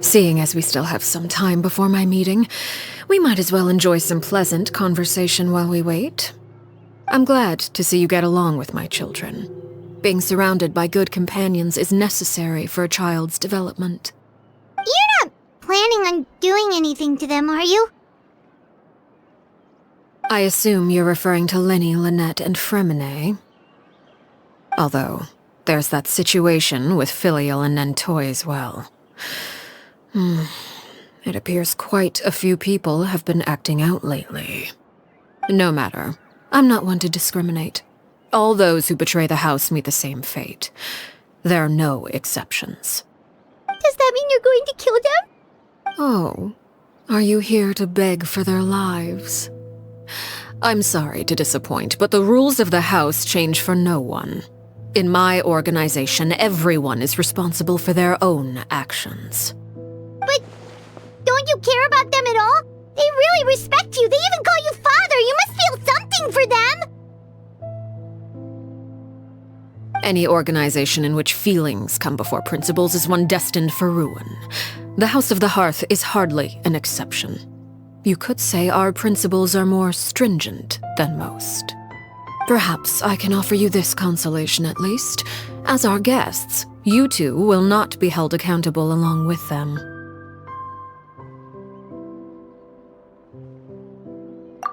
Seeing as we still have some time before my meeting, we might as well enjoy some pleasant conversation while we wait. I'm glad to see you get along with my children. Being surrounded by good companions is necessary for a child's development. You're not planning on doing anything to them, are you? I assume you're referring to Lenny, Lynette, and Fremine. Although, there's that situation with Filial and Nentoy as well. It appears quite a few people have been acting out lately. No matter. I'm not one to discriminate. All those who betray the house meet the same fate. There are no exceptions. Does that mean you're going to kill them? Oh, are you here to beg for their lives? I'm sorry to disappoint, but the rules of the house change for no one. In my organization, everyone is responsible for their own actions. But don't you care about them at all? They really respect you. They even call you father. You must feel something for them. Any organization in which feelings come before principles is one destined for ruin. The House of the Hearth is hardly an exception. You could say our principles are more stringent than most. Perhaps I can offer you this consolation at least. As our guests, you two will not be held accountable along with them.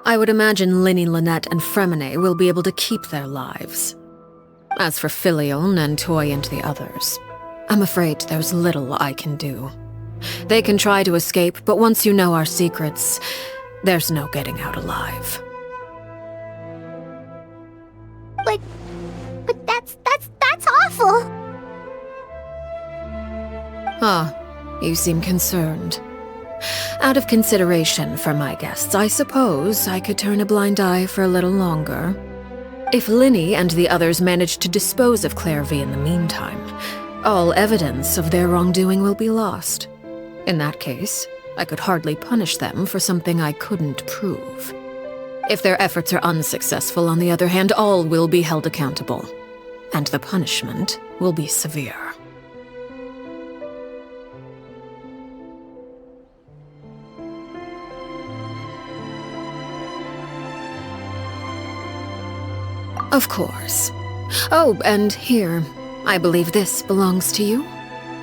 I would imagine Linny, Lynette, and Fremine will be able to keep their lives. As for Filial, Nentoy, and the others, I'm afraid there's little I can do. They can try to escape, but once you know our secrets, there's no getting out alive. But that's awful. You seem concerned. Out of consideration for my guests, I suppose I could turn a blind eye for a little longer. If Linny and the others manage to dispose of Clairvy in the meantime, all evidence of their wrongdoing will be lost. In that case, I could hardly punish them for something I couldn't prove. If their efforts are unsuccessful, on the other hand, all will be held accountable, and the punishment will be severe. Of course. Oh, and here, I believe this belongs to you.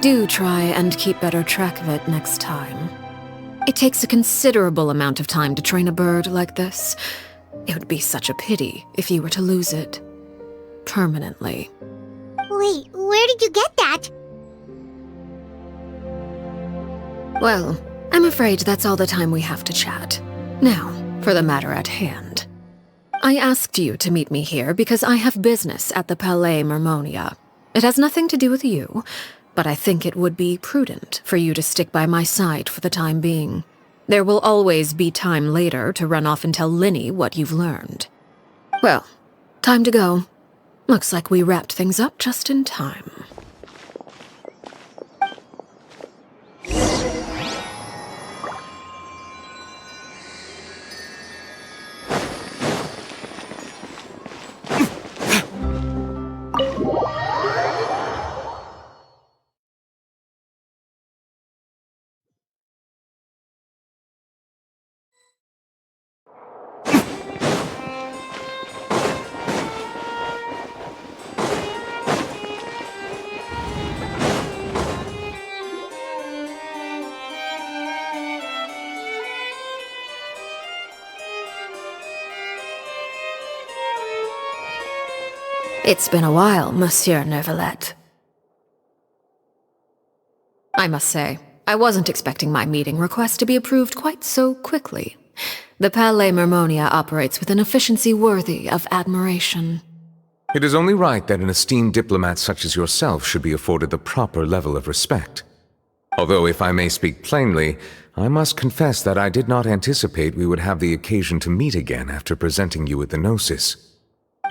Do try and keep better track of it next time. It takes a considerable amount of time to train a bird like this. It would be such a pity if you were to lose it. Permanently. Wait, where did you get that? Well, I'm afraid that's all the time we have to chat. Now, for the matter at hand. I asked you to meet me here because I have business at the Palais Mermonia. It has nothing to do with you, but I think it would be prudent for you to stick by my side for the time being. There will always be time later to run off and tell Linny what you've learned. Well, time to go. Looks like we wrapped things up just in time. It's been a while, Monsieur Neuvillette. I must say, I wasn't expecting my meeting request to be approved quite so quickly. The Palais Mermonia operates with an efficiency worthy of admiration. It is only right that an esteemed diplomat such as yourself should be afforded the proper level of respect. Although, if I may speak plainly, I must confess that I did not anticipate we would have the occasion to meet again after presenting you with the Gnosis.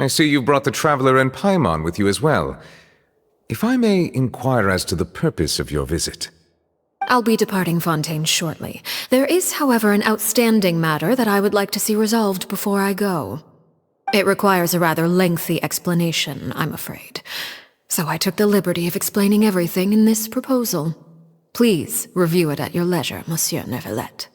I see you brought the Traveler and Paimon with you as well. If I may inquire as to the purpose of your visit. I'll be departing Fontaine shortly. There is, however, an outstanding matter that I would like to see resolved before I go. It requires a rather lengthy explanation, I'm afraid. So I took the liberty of explaining everything in this proposal. Please review it at your leisure, Monsieur Neuvillette.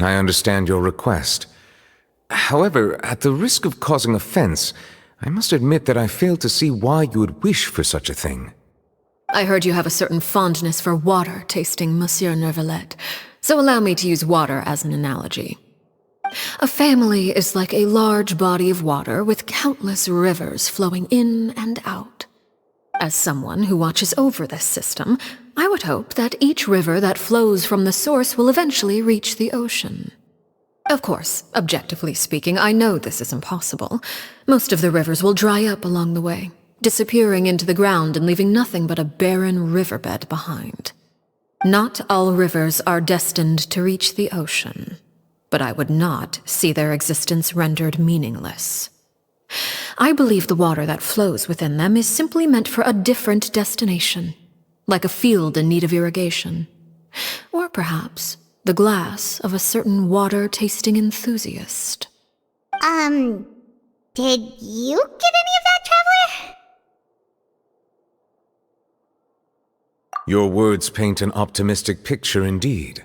I understand your request. However, at the risk of causing offense, I must admit that I fail to see why you would wish for such a thing. I heard you have a certain fondness for water tasting, Monsieur Neuvillette, so allow me to use water as an analogy. A family is like a large body of water with countless rivers flowing in and out. As someone who watches over this system, I would hope that each river that flows from the source will eventually reach the ocean. Of course, objectively speaking, I know this is impossible. Most of the rivers will dry up along the way, disappearing into the ground and leaving nothing but a barren riverbed behind. Not all rivers are destined to reach the ocean, but I would not see their existence rendered meaningless. I believe the water that flows within them is simply meant for a different destination, like a field in need of irrigation. Or perhaps the glass of a certain water-tasting enthusiast. Did you get any of that, Traveler? Your words paint an optimistic picture indeed.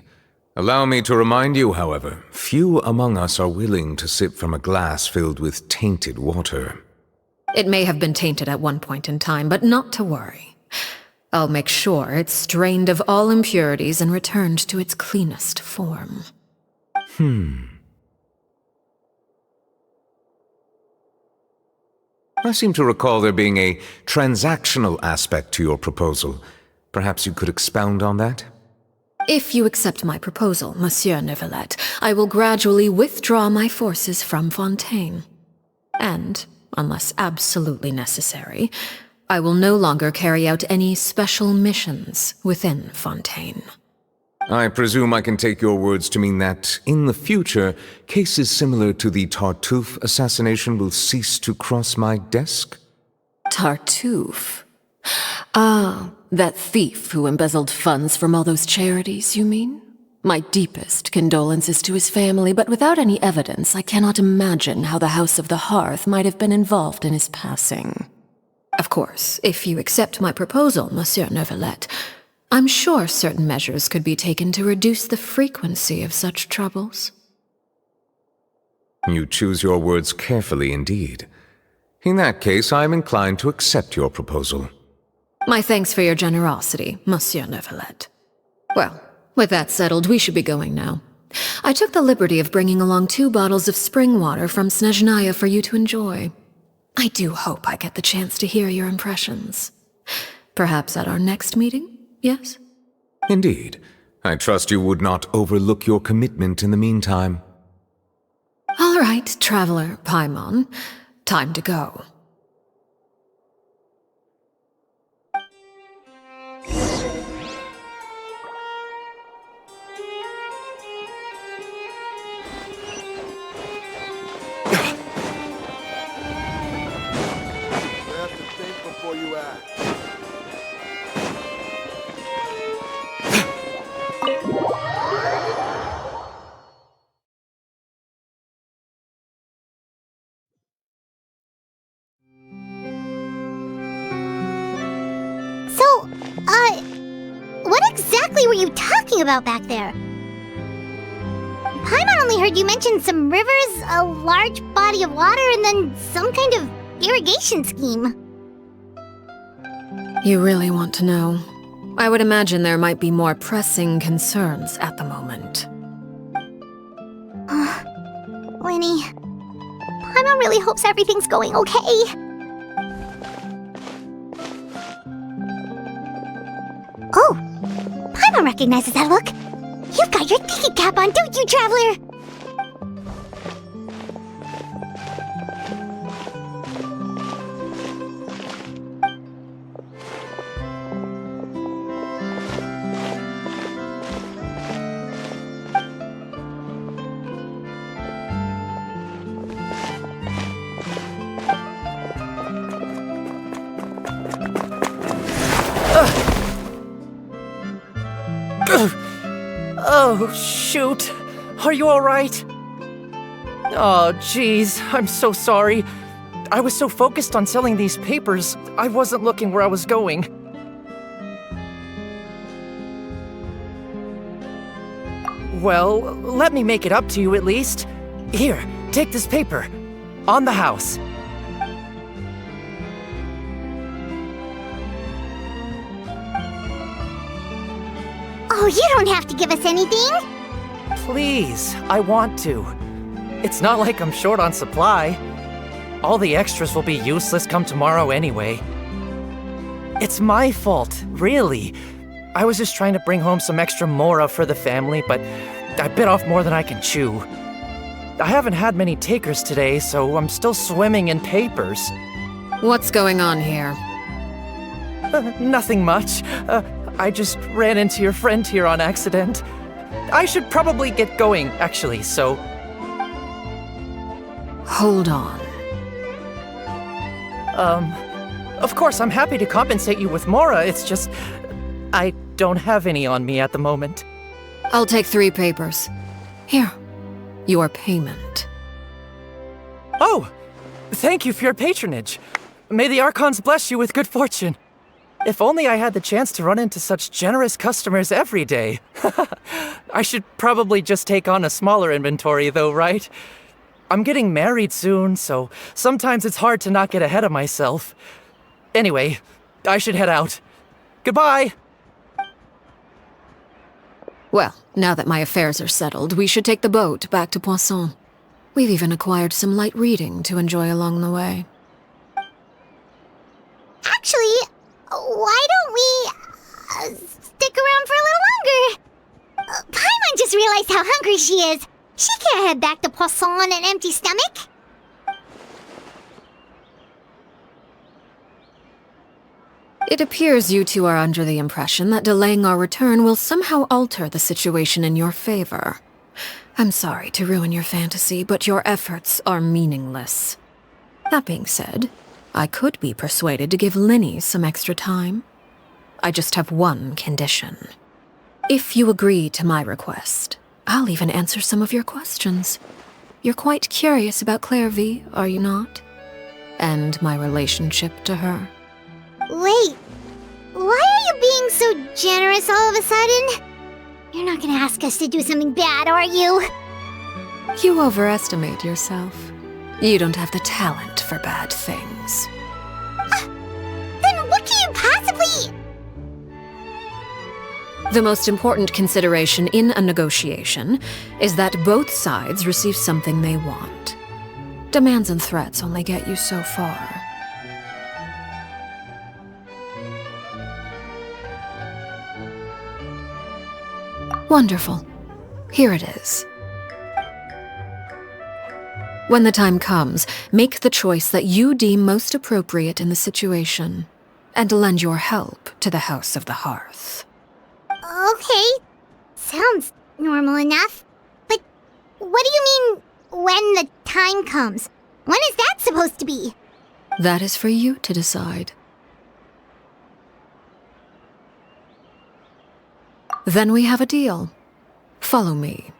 Allow me to remind you, however, few among us are willing to sip from a glass filled with tainted water. It may have been tainted at one point in time, but not to worry. I'll make sure it's strained of all impurities and returned to its cleanest form. I seem to recall there being a transactional aspect to your proposal. Perhaps you could expound on that? If you accept my proposal, Monsieur Neuvillette, I will gradually withdraw my forces from Fontaine. And, unless absolutely necessary, I will no longer carry out any special missions within Fontaine. I presume I can take your words to mean that, in the future, cases similar to the Tartuffe assassination will cease to cross my desk? Tartuffe? Ah, that thief who embezzled funds from all those charities, you mean? My deepest condolences to his family, but without any evidence, I cannot imagine how the House of the Hearth might have been involved in his passing. Of course, if you accept my proposal, Monsieur Neuvillette, I'm sure certain measures could be taken to reduce the frequency of such troubles. You choose your words carefully indeed. In that case, I am inclined to accept your proposal. My thanks for your generosity, Monsieur Neuvillette. Well, with that settled, we should be going now. I took the liberty of bringing along 2 bottles of spring water from Snezhnaya for you to enjoy. I do hope I get the chance to hear your impressions. Perhaps at our next meeting, yes? Indeed. I trust you would not overlook your commitment in the meantime. All right, Traveler Paimon. Time to go. What exactly were you talking about back there? Paimon only heard you mention some rivers, a large body of water, and then some kind of irrigation scheme. You really want to know? I would imagine there might be more pressing concerns at the moment. Lenny, Paimon really hopes everything's going okay. Oh, Paimon recognizes that look. You've got your thinking cap on, don't you, Traveler? Oh, shoot. Are you alright? Oh, jeez. I'm so sorry. I was so focused on selling these papers, I wasn't looking where I was going. Well, let me make it up to you at least. Here, take this paper. On the house. Oh, you don't have to give us anything. Please, I want to. It's not like I'm short on supply. All the extras will be useless come tomorrow anyway. It's my fault, really. I was just trying to bring home some extra mora for the family, but I bit off more than I can chew. I haven't had many takers today, so I'm still swimming in papers. What's going on here? Nothing much. I just ran into your friend here on accident. I should probably get going, actually, so... Hold on. Of course, I'm happy to compensate you with mora, it's just... I don't have any on me at the moment. I'll take 3 papers. Here, your payment. Oh! Thank you for your patronage. May the Archons bless you with good fortune. If only I had the chance to run into such generous customers every day. I should probably just take on a smaller inventory though, right? I'm getting married soon, so sometimes it's hard to not get ahead of myself. Anyway, I should head out. Goodbye! Well, now that my affairs are settled, we should take the boat back to Poisson. We've even acquired some light reading to enjoy along the way. Actually, why don't we stick around for a little longer? Paimon just realized how hungry she is. She can't head back to Poisson on an empty stomach. It appears you two are under the impression that delaying our return will somehow alter the situation in your favor. I'm sorry to ruin your fantasy, but your efforts are meaningless. That being said, I could be persuaded to give Linny some extra time. I just have one condition. If you agree to my request, I'll even answer some of your questions. You're quite curious about Claire V, are you not? And my relationship to her. Wait, why are you being so generous all of a sudden? You're not gonna ask us to do something bad, are you? You overestimate yourself. You don't have the talent for bad things. Then what can you possibly... The most important consideration in a negotiation is that both sides receive something they want. Demands and threats only get you so far. Wonderful. Here it is. When the time comes, make the choice that you deem most appropriate in the situation, and lend your help to the House of the Hearth. Okay, sounds normal enough. But what do you mean, when the time comes? When is that supposed to be? That is for you to decide. Then we have a deal. Follow me.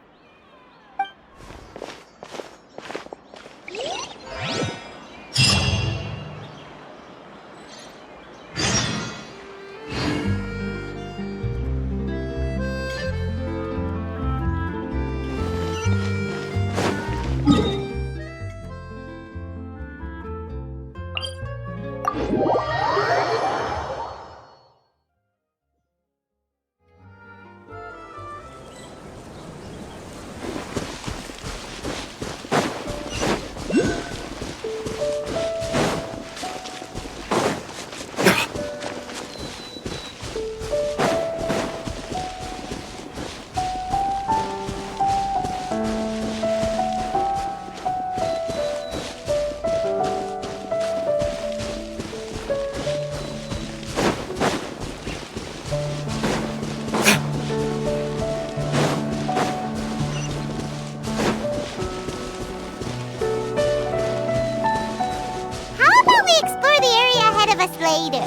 Later.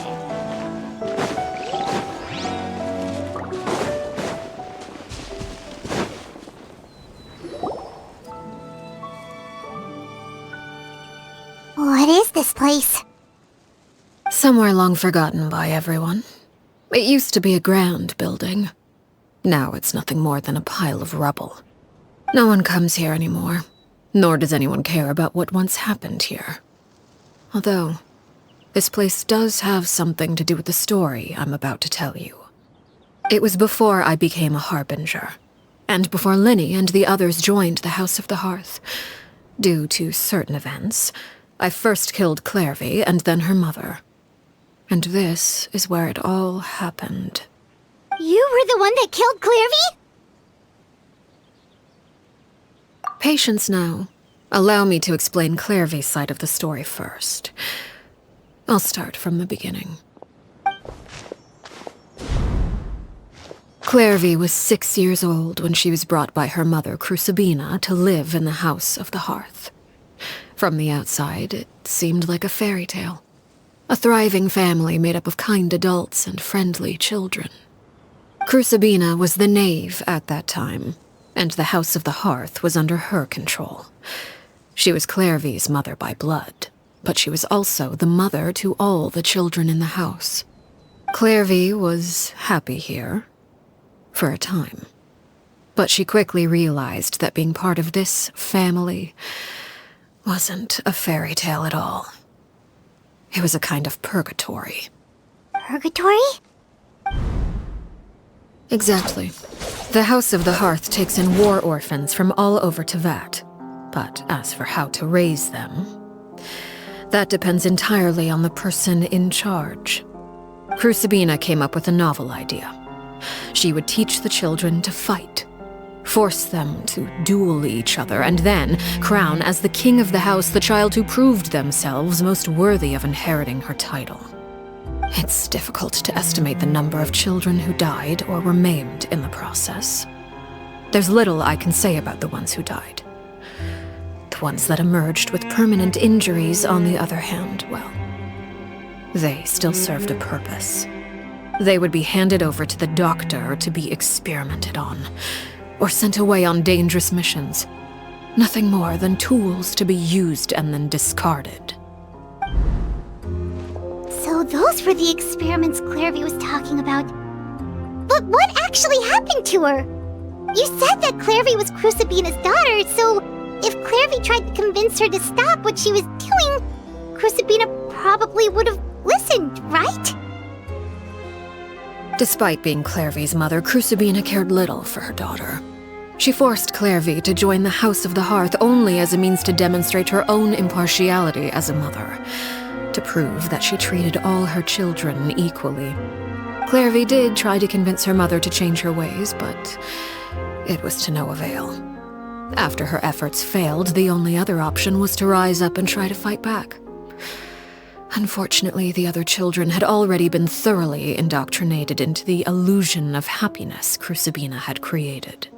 this place? Somewhere long forgotten by everyone. It used to be a grand building. Now it's nothing more than a pile of rubble. No one comes here anymore, nor does anyone care about what once happened here. Although, this place does have something to do with the story I'm about to tell you. It was before I became a harbinger, and before Linny and the others joined the House of the Hearth. Due to certain events, I first killed Clairvy and then her mother. And this is where it all happened. You were the one that killed Clairvy? Patience now. Allow me to explain Clairvy's side of the story first. I'll start from the beginning. Clairvy was 6 years old when she was brought by her mother, Crucibina, to live in the House of the Hearth. From the outside, it seemed like a fairy tale. A thriving family made up of kind adults and friendly children. Crucibina was the knave at that time, and the House of the Hearth was under her control. She was Clairvy's mother by blood, but she was also the mother to all the children in the house. Clairvy was happy here, for a time. But she quickly realized that being part of this family wasn't a fairy tale at all. It was a kind of purgatory. Purgatory? Exactly. The House of the Hearth takes in war orphans from all over Teyvat. But as for how to raise them, that depends entirely on the person in charge. Crucibina came up with a novel idea. She would teach the children to fight, force them to duel each other, and then crown as the king of the house the child who proved themselves most worthy of inheriting her title. It's difficult to estimate the number of children who died or were maimed in the process. There's little I can say about the ones who died. The ones that emerged with permanent injuries, on the other hand, well, they still served a purpose. They would be handed over to the doctor to be experimented on, or sent away on dangerous missions. Nothing more than tools to be used and then discarded. So those were the experiments Clairvy was talking about. But what actually happened to her? You said that Clairvy was Crucibina's daughter, so if Clairvy tried to convince her to stop what she was doing, Crucibina probably would have listened, right? Despite being Clairvy's mother, Crucibina cared little for her daughter. She forced Clairvy to join the House of the Hearth only as a means to demonstrate her own impartiality as a mother, to prove that she treated all her children equally. Clairvy did try to convince her mother to change her ways, but it was to no avail. After her efforts failed, the only other option was to rise up and try to fight back. Unfortunately, the other children had already been thoroughly indoctrinated into the illusion of happiness Crucibina had created.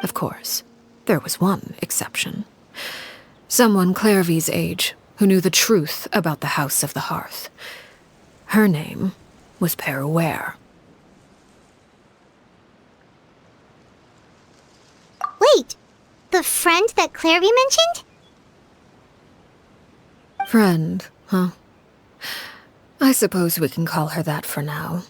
Of course, there was one exception. Someone Clairvy's age who knew the truth about the House of the Hearth. Her name was Peruere. Wait, the friend that Clairvy mentioned? Friend, huh? I suppose we can call her that for now.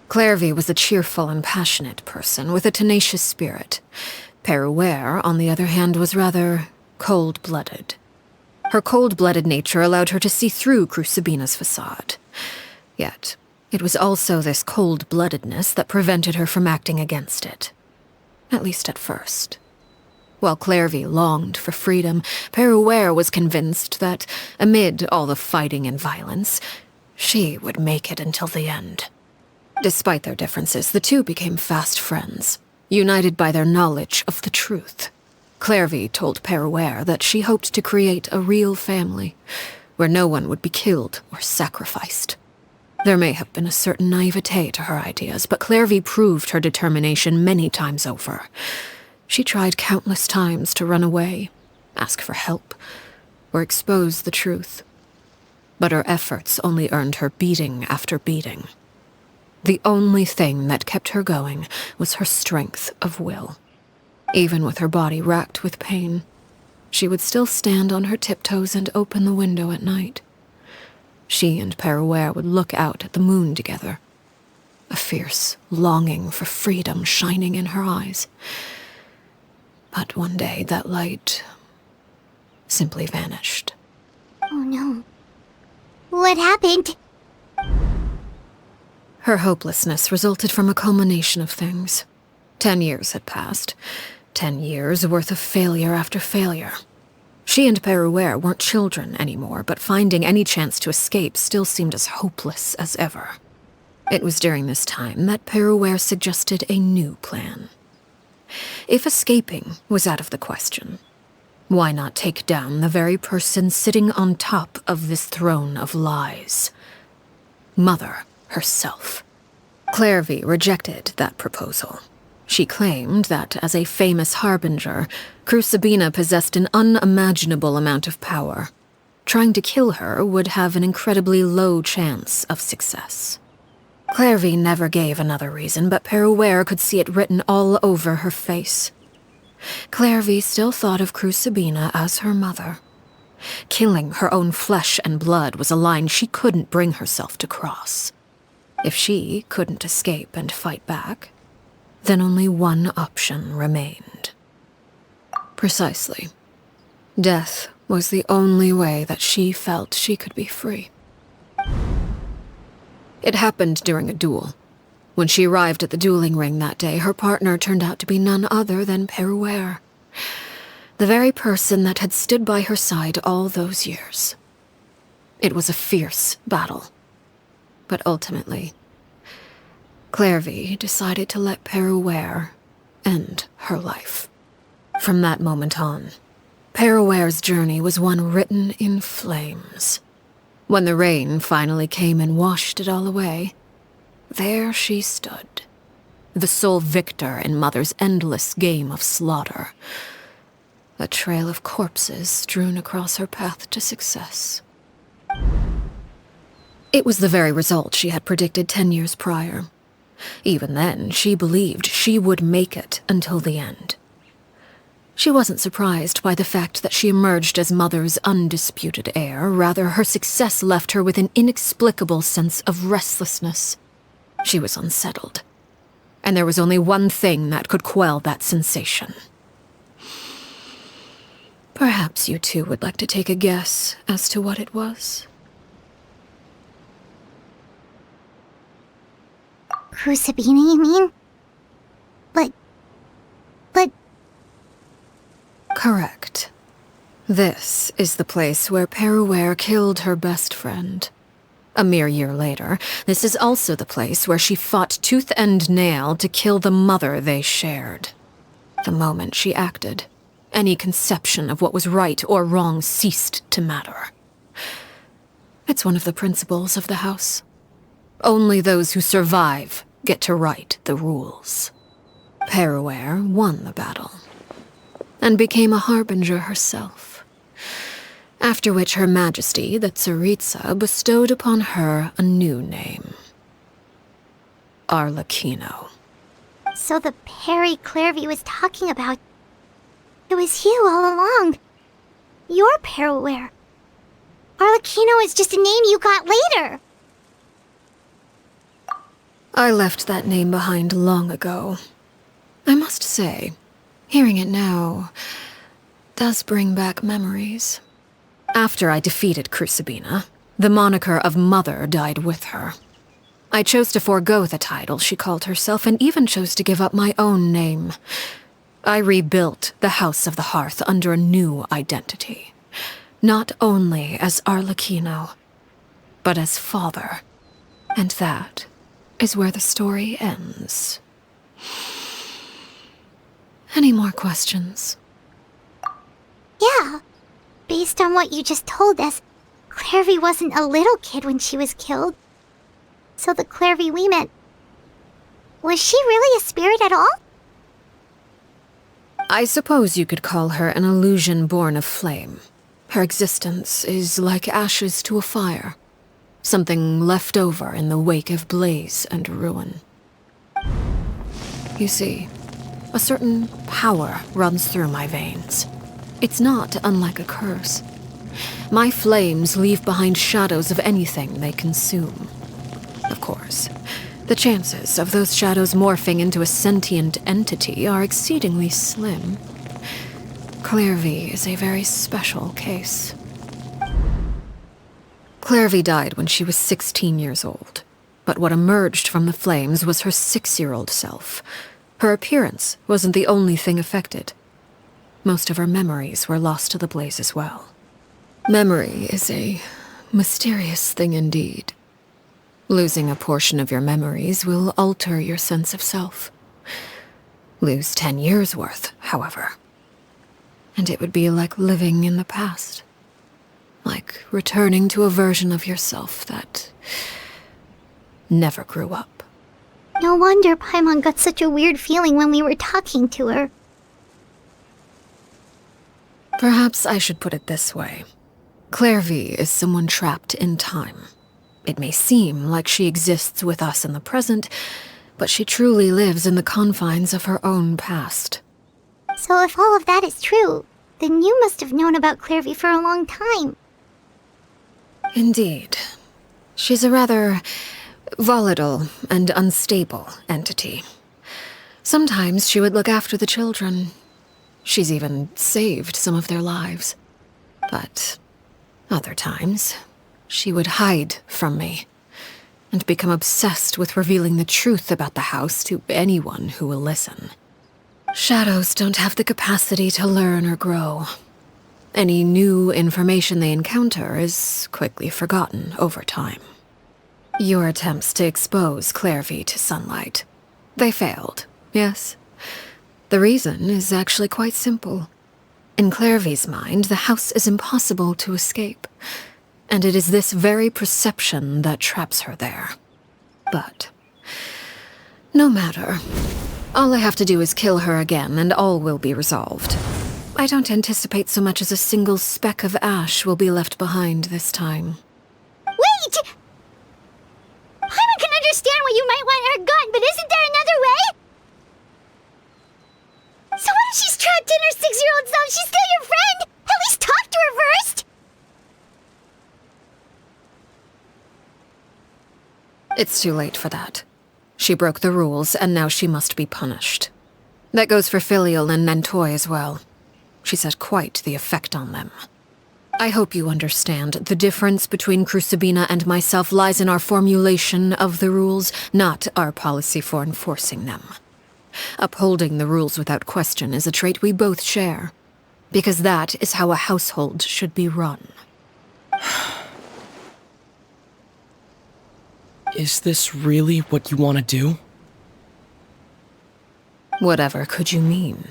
Clairvy was a cheerful and passionate person with a tenacious spirit. Peruere, on the other hand, was rather cold-blooded. Her cold-blooded nature allowed her to see through Crucibina's facade. Yet, it was also this cold-bloodedness that prevented her from acting against it. At least at first. While Clairvy longed for freedom, Peruere was convinced that, amid all the fighting and violence, she would make it until the end. Despite their differences, the two became fast friends, united by their knowledge of the truth. Clairvy told Peruere that she hoped to create a real family, where no one would be killed or sacrificed. There may have been a certain naivete to her ideas, but Clairvy proved her determination many times over. She tried countless times to run away, ask for help, or expose the truth. But her efforts only earned her beating after beating. The only thing that kept her going was her strength of will. Even with her body racked with pain, she would still stand on her tiptoes and open the window at night. She and Perouer would look out at the moon together, a fierce longing for freedom shining in her eyes. But one day that light simply vanished. Oh no. What happened? Her hopelessness resulted from a culmination of things. 10 years had passed. 10 years worth of failure after failure. She and Perouer weren't children anymore, but finding any chance to escape still seemed as hopeless as ever. It was during this time that Perouer suggested a new plan. If escaping was out of the question, why not take down the very person sitting on top of this throne of lies? Mother herself. Clairvy rejected that proposal. She claimed that, as a famous harbinger, Crucibina possessed an unimaginable amount of power. Trying to kill her would have an incredibly low chance of success. Clairvy never gave another reason, but Perouer could see it written all over her face. Clairvy still thought of Crucibina as her mother. Killing her own flesh and blood was a line she couldn't bring herself to cross. If she couldn't escape and fight back, then only one option remained. Precisely. Death was the only way that she felt she could be free. It happened during a duel. When she arrived at the dueling ring that day, her partner turned out to be none other than Perouer, the very person that had stood by her side all those years. It was a fierce battle. But ultimately, Clairvy decided to let Perouer end her life. From that moment on, Perouer's journey was one written in flames. When the rain finally came and washed it all away, there she stood, the sole victor in Mother's endless game of slaughter, a trail of corpses strewn across her path to success. It was the very result she had predicted 10 years prior. Even then, she believed she would make it until the end. She wasn't surprised by the fact that she emerged as Mother's undisputed heir. Rather, her success left her with an inexplicable sense of restlessness. She was unsettled, and there was only one thing that could quell that sensation. Perhaps you two would like to take a guess as to what it was? Crucibina, you mean? But... Correct. This is the place where Perouer killed her best friend. A mere year later, this is also the place where she fought tooth and nail to kill the mother they shared. The moment she acted, any conception of what was right or wrong ceased to matter. It's one of the principles of the house. Only those who survive get to write the rules. Perouer won the battle, and became a harbinger herself, after which Her Majesty, the Tsaritsa, bestowed upon her a new name. Arlecchino. So the Perry Clairvy was talking about... It was you all along. You're Perouer. Arlecchino is just a name you got later. I left that name behind long ago. I must say, hearing it now does bring back memories. After I defeated Crucibina, the moniker of Mother died with her. I chose to forego the title she called herself, and even chose to give up my own name. I rebuilt the House of the Hearth under a new identity. Not only as Arlecchino, but as father. And that is where the story ends. Any more questions? Yeah. Based on what you just told us, Clairvy wasn't a little kid when she was killed. So the Clairvy we met... Was she really a spirit at all? I suppose you could call her an illusion born of flame. Her existence is like ashes to a fire. Something left over in the wake of blaze and ruin. You see, a certain power runs through my veins. It's not unlike a curse. My flames leave behind shadows of anything they consume. Of course, the chances of those shadows morphing into a sentient entity are exceedingly slim. Clairvy is a very special case. Clairvy died when she was 16 years old, but what emerged from the flames was her 6-year-old self. Her appearance wasn't the only thing affected. Most of her memories were lost to the blaze as well. Memory is a mysterious thing indeed. Losing a portion of your memories will alter your sense of self. Lose 10 years' worth, however, and it would be like living in the past. Like returning to a version of yourself that never grew up. No wonder Paimon got such a weird feeling when we were talking to her. Perhaps I should put it this way. Clairvy is someone trapped in time. It may seem like she exists with us in the present, but she truly lives in the confines of her own past. So if all of that is true, then you must have known about Clairvy for a long time. Indeed. She's a rather volatile and unstable entity. Sometimes she would look after the children. She's even saved some of their lives. But other times, she would hide from me and become obsessed with revealing the truth about the house to anyone who will listen. Shadows don't have the capacity to learn or grow. Any new information they encounter is quickly forgotten over time. Your attempts to expose Clairvy to sunlight, they failed, yes? The reason is actually quite simple. In Clairvy's mind, the house is impossible to escape, and it is this very perception that traps her there. But no matter. All I have to do is kill her again, and all will be resolved. I don't anticipate so much as a single speck of ash will be left behind this time. Wait! Paimon can understand why you might want her gone, but isn't there another way? So what if she's trapped in her 6-year-old self? She's still your friend! At least talk to her first! It's too late for that. She broke the rules, and now she must be punished. That goes for Filial and Nantoy as well. She's had quite the effect on them. I hope you understand the difference between Crucibina and myself lies in our formulation of the rules, not our policy for enforcing them. Upholding the rules without question is a trait we both share, because that is how a household should be run. Is this really what you want to do? Whatever could you mean?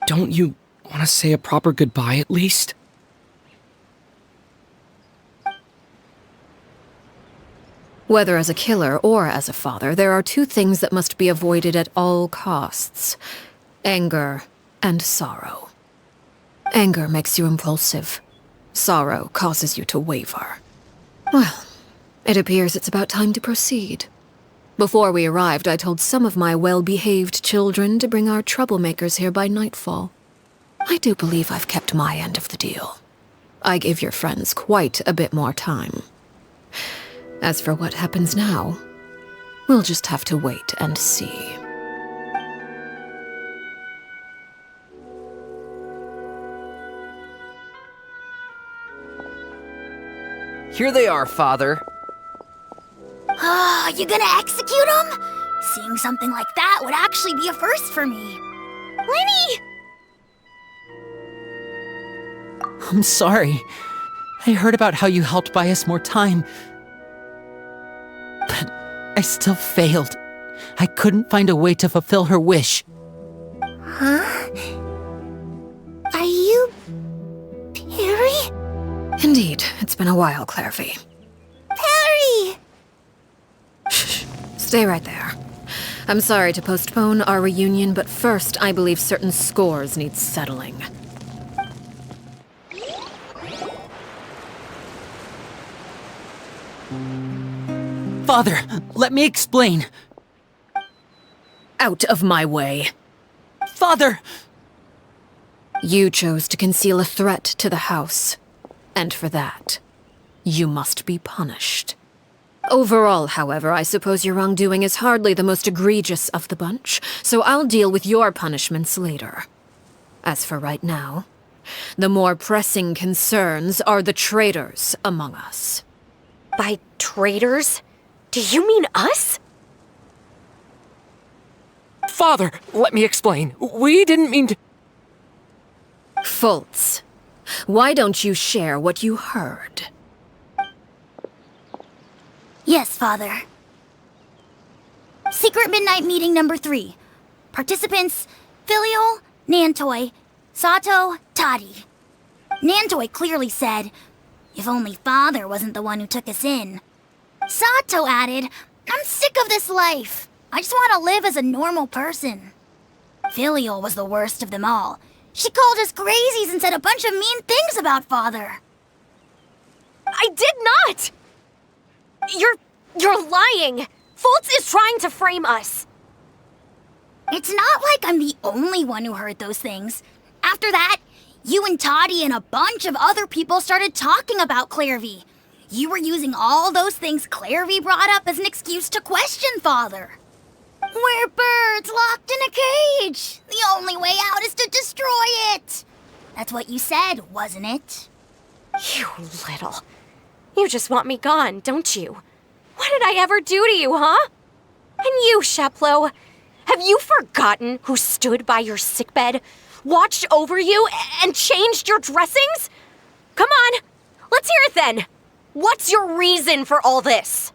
Don't you want to say a proper goodbye at least? Whether as a killer or as a father, there are two things that must be avoided at all costs: anger and sorrow. Anger makes you impulsive. Sorrow causes you to waver. Well, it appears it's about time to proceed. Before we arrived, I told some of my well-behaved children to bring our troublemakers here by nightfall. I do believe I've kept my end of the deal. I gave your friends quite a bit more time. As for what happens now, we'll just have to wait and see. Here they are, Father. You gonna execute him? Seeing something like that would actually be a first for me. Lenny! I'm sorry. I heard about how you helped buy us more time. But I still failed. I couldn't find a way to fulfill her wish. Huh? Are you... Perry? Indeed, it's been a while, Clairvy. Perry! Shh, stay right there. I'm sorry to postpone our reunion, but first I believe certain scores need settling. Father, let me explain. Out of my way. Father! You chose to conceal a threat to the house, and for that, you must be punished. Overall, however, I suppose your wrongdoing is hardly the most egregious of the bunch, so I'll deal with your punishments later. As for right now, the more pressing concerns are the traitors among us. By traitors? Do you mean us? Father, let me explain. We didn't mean to... Fultz, why don't you share what you heard? Yes, Father. Secret Midnight Meeting number 3. Participants, Filial, Nantoi, Sato, Toddy. Nantoi clearly said, if only Father wasn't the one who took us in. Sato added, I'm sick of this life. I just want to live as a normal person. Filial was the worst of them all. She called us crazies and said a bunch of mean things about Father. I did not! You're lying! Fultz is trying to frame us! It's not like I'm the only one who heard those things. After that, you and Toddy and a bunch of other people started talking about Clairvy. You were using all those things Clairvy brought up as an excuse to question Father. We're birds locked in a cage. The only way out is to destroy it. That's what you said, wasn't it? You little... You just want me gone, don't you? What did I ever do to you, huh? And you, Sheplo, have you forgotten who stood by your sickbed, watched over you, and changed your dressings? Come on, let's hear it then. What's your reason for all this?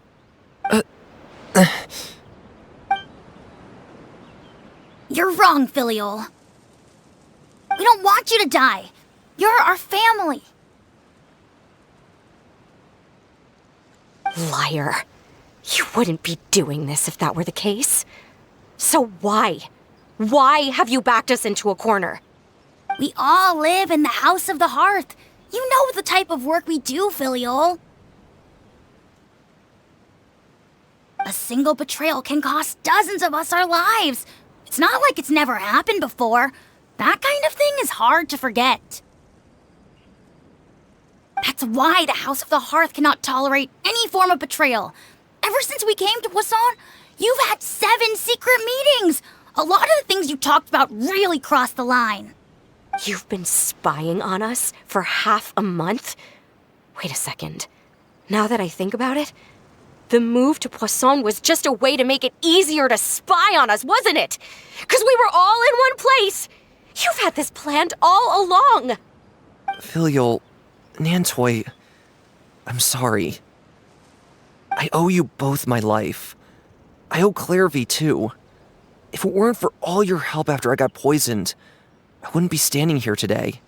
You're wrong, Filial. We don't want you to die. You're our family. Liar. You wouldn't be doing this if that were the case. So why? Why have you backed us into a corner? We all live in the House of the Hearth. You know the type of work we do, Filial. A single betrayal can cost dozens of us our lives. It's not like it's never happened before. That kind of thing is hard to forget. That's why the House of the Hearth cannot tolerate any form of betrayal. Ever since we came to Poisson, you've had 7 secret meetings. A lot of the things you talked about really crossed the line. You've been spying on us for half a month? Wait a second. Now that I think about it, the move to Poisson was just a way to make it easier to spy on us, wasn't it? Because we were all in one place. You've had this planned all along. Filial, Nantoi, I'm sorry. I owe you both my life. I owe Clairvy too. If it weren't for all your help after I got poisoned, I wouldn't be standing here today.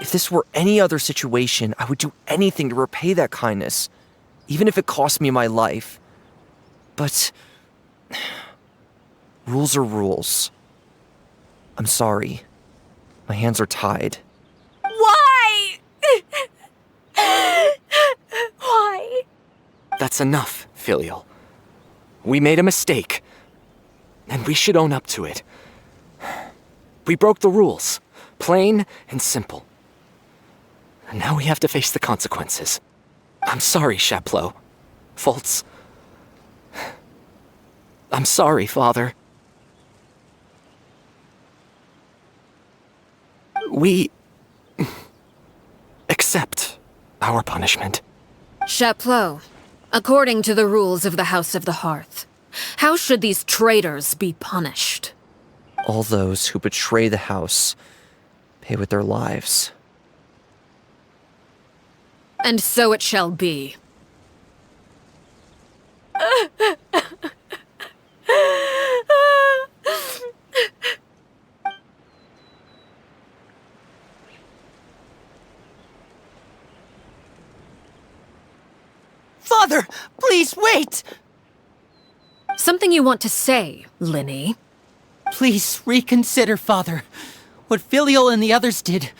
If this were any other situation, I would do anything to repay that kindness, even if it cost me my life. But rules are rules. I'm sorry. My hands are tied. Why? Why? That's enough, Filial. We made a mistake, and we should own up to it. We broke the rules, plain and simple. And now we have to face the consequences. I'm sorry, Sheplo. Fultz. I'm sorry, Father. We accept our punishment. Chapleau, according to the rules of the House of the Hearth, how should these traitors be punished? All those who betray the house pay with their lives. And so it shall be. Father, please wait! Something you want to say, Linny? Please reconsider, Father. What Filial and the others did,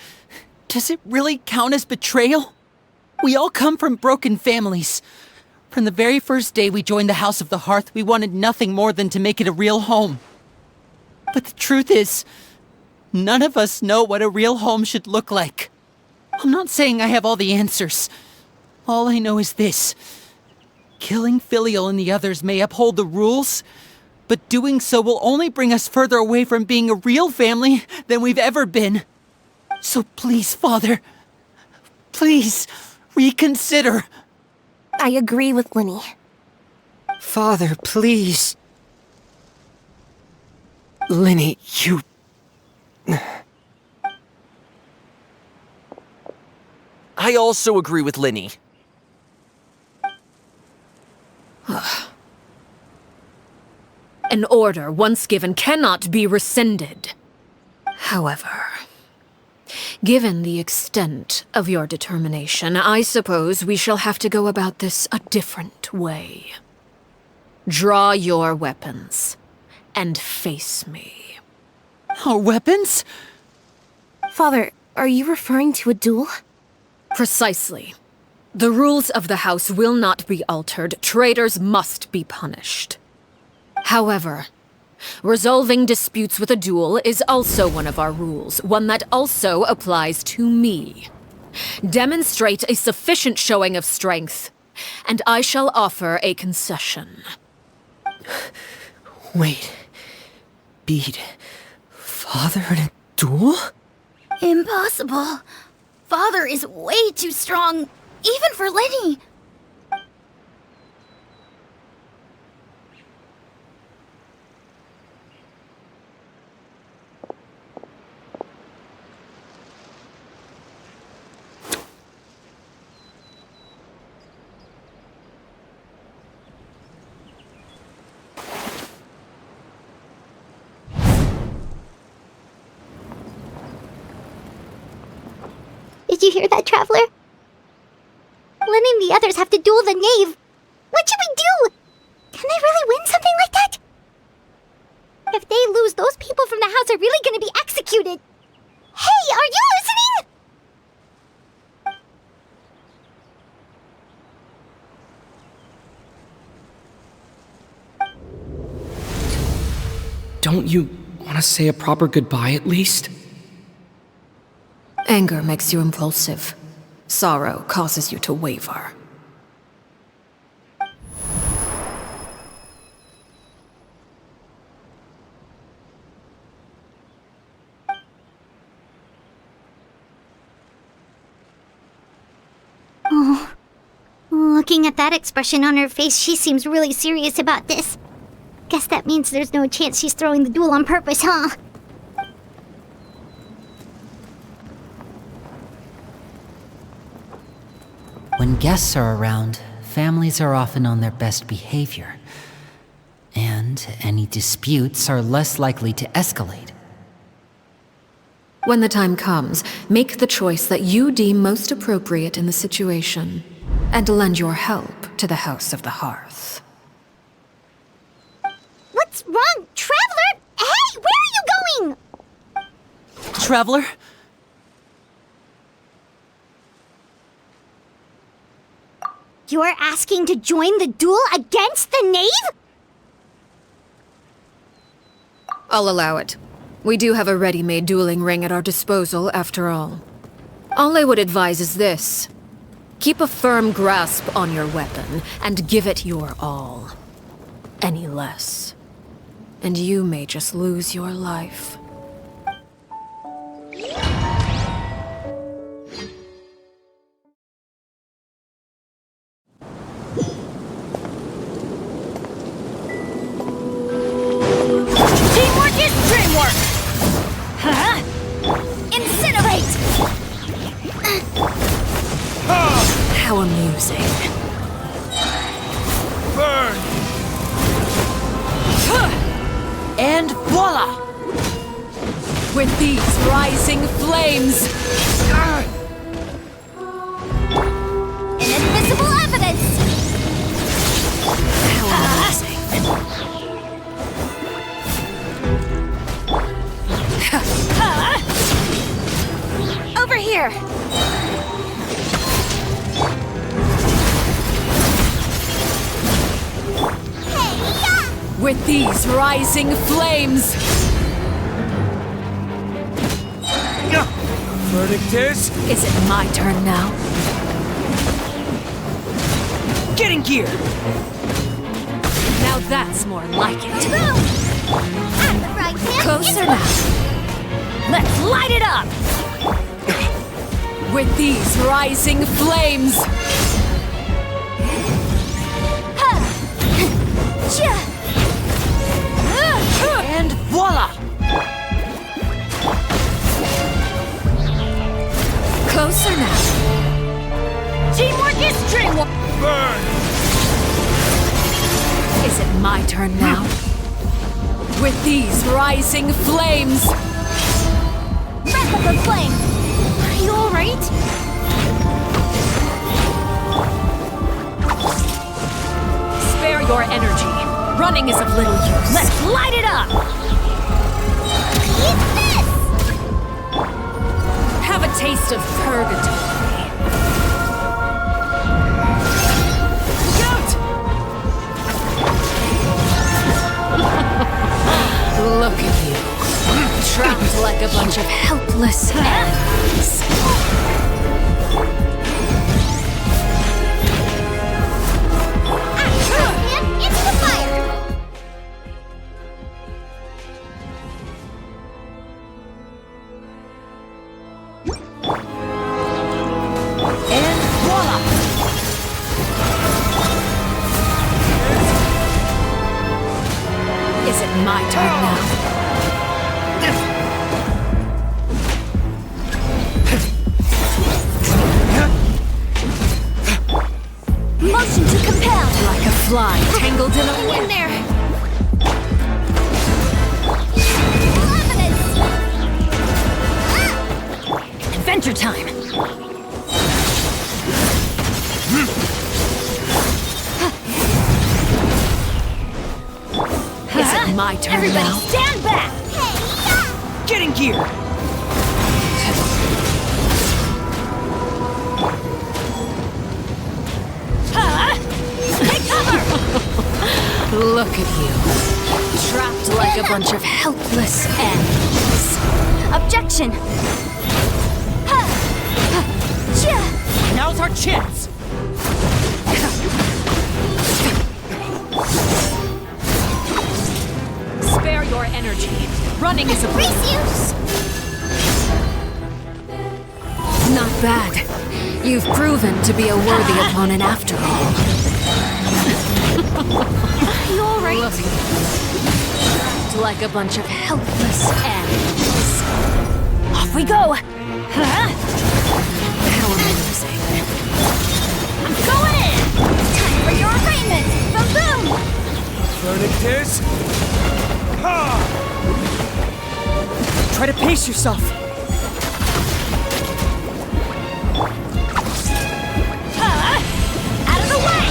does it really count as betrayal? We all come from broken families. From the very first day we joined the House of the Hearth, we wanted nothing more than to make it a real home. But the truth is, None of us know what a real home should look like. I'm not saying I have all the answers. All I know is this. Killing Filial and the others may uphold the rules, but doing so will only bring us further away from being a real family than we've ever been. So please, Father, please reconsider. I agree with Linny. Father, please. Linny, you... I also agree with Linny. An order once given cannot be rescinded. However, given the extent of your determination, I suppose we shall have to go about this a different way. Draw your weapons and face me. Our weapons? Father, are you referring to a duel? Precisely. The rules of the house will not be altered. Traitors must be punished. However, resolving disputes with a duel is also one of our rules, one that also applies to me. Demonstrate a sufficient showing of strength, and I shall offer a concession. Wait. Beat Father in a duel? Impossible. Father is way too strong, even for Linny. Did you hear that, Traveler? Lenny and the others have to duel the knave. What should we do? Can they really win something like that? If they lose, those people from the house are really gonna be executed. Hey, are you listening? Don't you want to say a proper goodbye at least? Anger makes you impulsive. Sorrow causes you to waver. Oh, looking at that expression on her face, she seems really serious about this. Guess that means there's no chance she's throwing the duel on purpose, huh? When guests are around, families are often on their best behavior. And any disputes are less likely to escalate. When the time comes, make the choice that you deem most appropriate in the situation, and lend your help to the House of the Hearth. What's wrong, Traveler? Hey, where are you going? Traveler? You're asking to join the duel against the knave? I'll allow it. We do have a ready-made dueling ring at our disposal, after all. All I would advise is this. Keep a firm grasp on your weapon, and give it your all. Any less, and you may just lose your life. Teamwork is dreamwork! Huh? Incinerate! How amusing. Burn! And voila! With these rising flames! Inadmissible evidence! How amusing. Over here! With these rising flames! Verdict is... Is it my turn now? Get in gear! Now that's more like it. Boom! At the frying pan. Closer now. Let's light it up! With these rising flames. And voila! Closer now. Teamwork is dreamwork! Burn! Is it my turn now? With these rising flames. Breath of the flame! Are you alright? Spare your energy. Running is of little use. Let's light it up! Eat this! Have a taste of purgatory. Look at you, trapped like a bunch of helpless ants. And into the fire! And voila! Is it my turn now? Motion to compel! Like a fly tangled in a Hang in web. there! Adventure time! Is it my turn Everybody now? stand back! Get in gear! Take cover! Look at you, trapped like a bunch of helpless ants. Objection! Now's our chance! Spare your energy. Running is a Brace use! Not bad. You've proven to be a worthy opponent after all. Are you alright? Look at you, trapped like a bunch of helpless ants. Off we go! How amusing. I'm going in! Time for your arraignment! Boom boom! Verdict is... Ha! Try to pace yourself. Out of the way!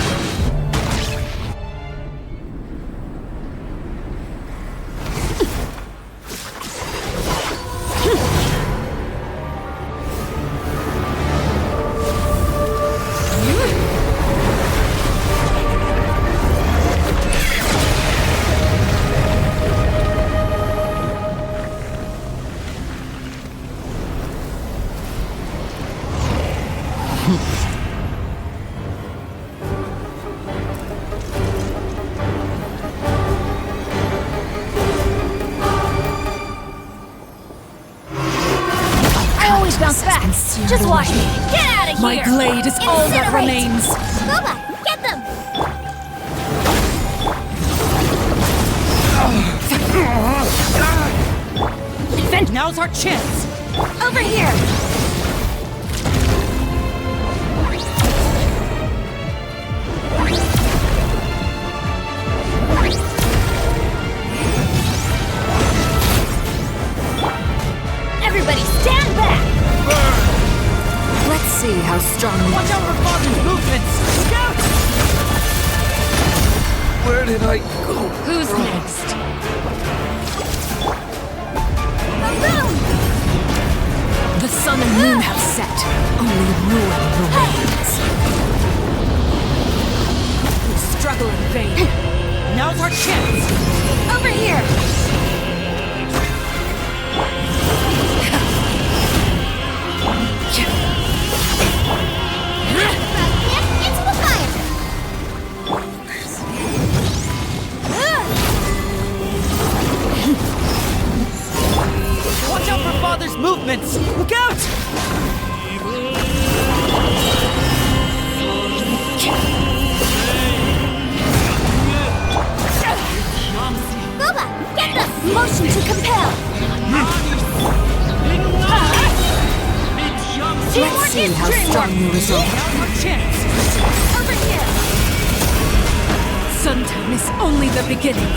Bounce back! Just watch me! Get out of here! My blade is all that Incinerate! remains. Boba, get them! Now's our chance! Over here! Everybody stand back! Let's see how strong you Watch out for Father's movements! Scout! Where did I go? Who's next? Boom! The sun and moon have set. Only ruin remains. We struggle in vain. Now's our chance! Over here! movements! Look out! Boba, get this! Motion to compel! Let's see how strong you resolve. Over here! Sometime is only the beginning.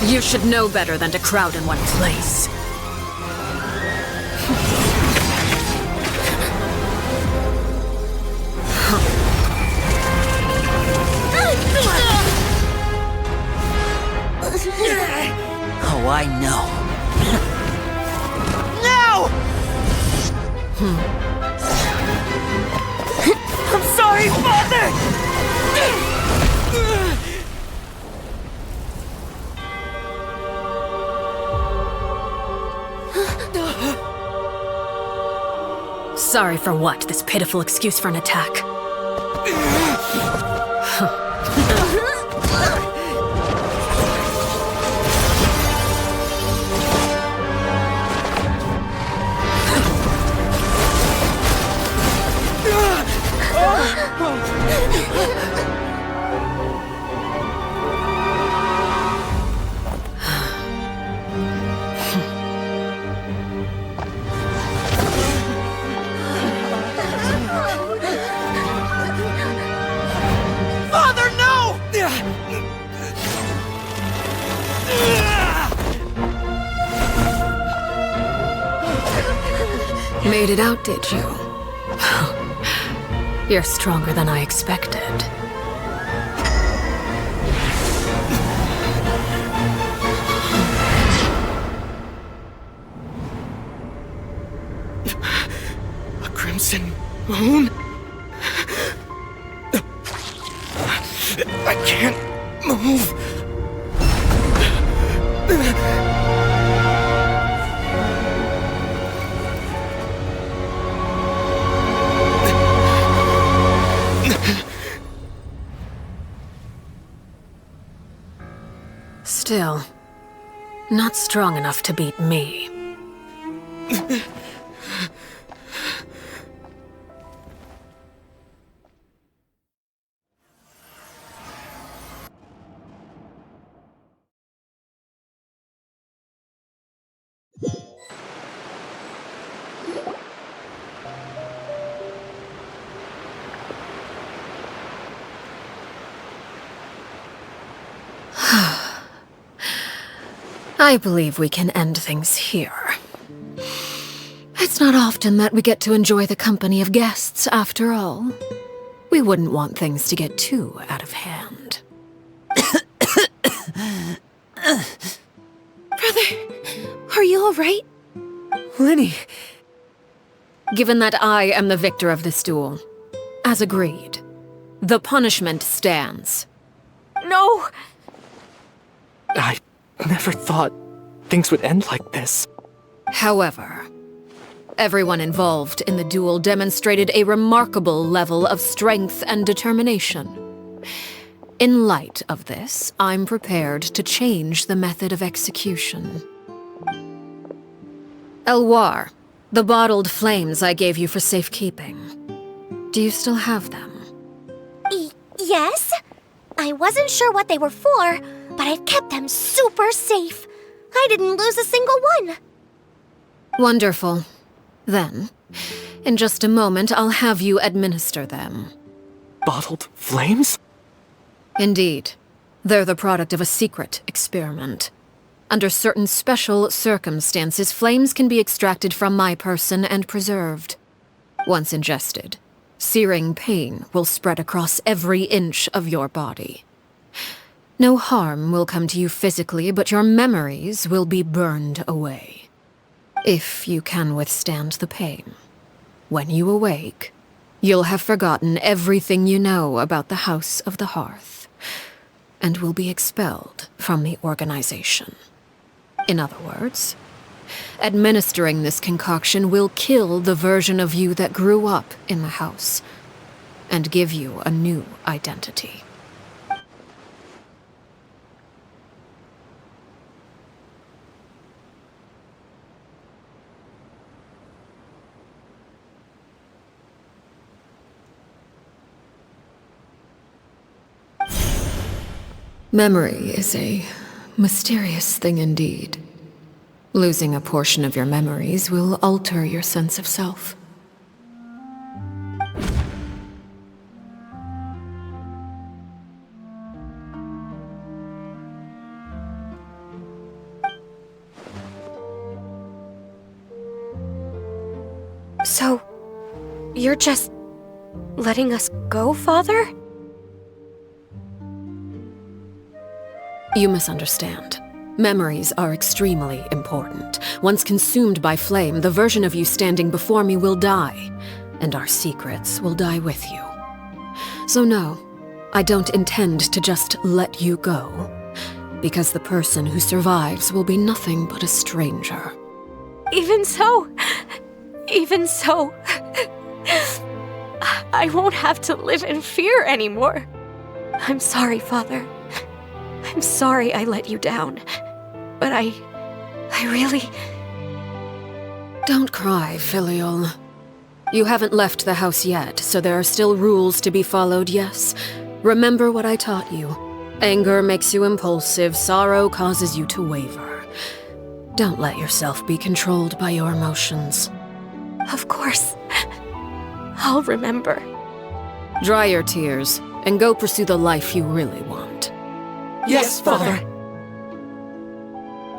You should know better than to crowd in one place. Oh, I know. No! I'm sorry, Father! Sorry for what? This pitiful excuse for an attack? Father, no! Made it out, did you? You're stronger than I expected. A crimson moon? I can't move. Still, not strong enough to beat me. I believe we can end things here. It's not often that we get to enjoy the company of guests, after all. We wouldn't want things to get too out of hand. Brother, are you alright? Linny. Given that I am the victor of this duel, as agreed, the punishment stands. No! I never thought things would end like this. However, everyone involved in the duel demonstrated a remarkable level of strength and determination. In light of this, I'm prepared to change the method of execution. Elwar, the bottled flames I gave you for safekeeping. Do you still have them? Yes? I wasn't sure what they were for, but I've kept them super safe. I didn't lose a single one. Wonderful. Then, in just a moment, I'll have you administer them. Bottled flames? Indeed. They're the product of a secret experiment. Under certain special circumstances, flames can be extracted from my person and preserved. Once ingested, searing pain will spread across every inch of your body. No harm will come to you physically, but your memories will be burned away. If you can withstand the pain. When you awake, you'll have forgotten everything you know about the House of the Hearth, and will be expelled from the organization. In other words, administering this concoction will kill the version of you that grew up in the house, and give you a new identity. Memory is a mysterious thing indeed. Losing a portion of your memories will alter your sense of self. So, you're just letting us go, Father? You misunderstand. Memories are extremely important. Once consumed by flame, the version of you standing before me will die, and our secrets will die with you. So no, I don't intend to just let you go, because the person who survives will be nothing but a stranger. Even so, I won't have to live in fear anymore. I'm sorry, Father. I'm sorry I let you down, but I really... Don't cry, Filial. You haven't left the house yet, so there are still rules to be followed, yes? Remember what I taught you. Anger makes you impulsive, sorrow causes you to waver. Don't let yourself be controlled by your emotions. Of course. I'll remember. Dry your tears, and go pursue the life you really want. Yes, Father.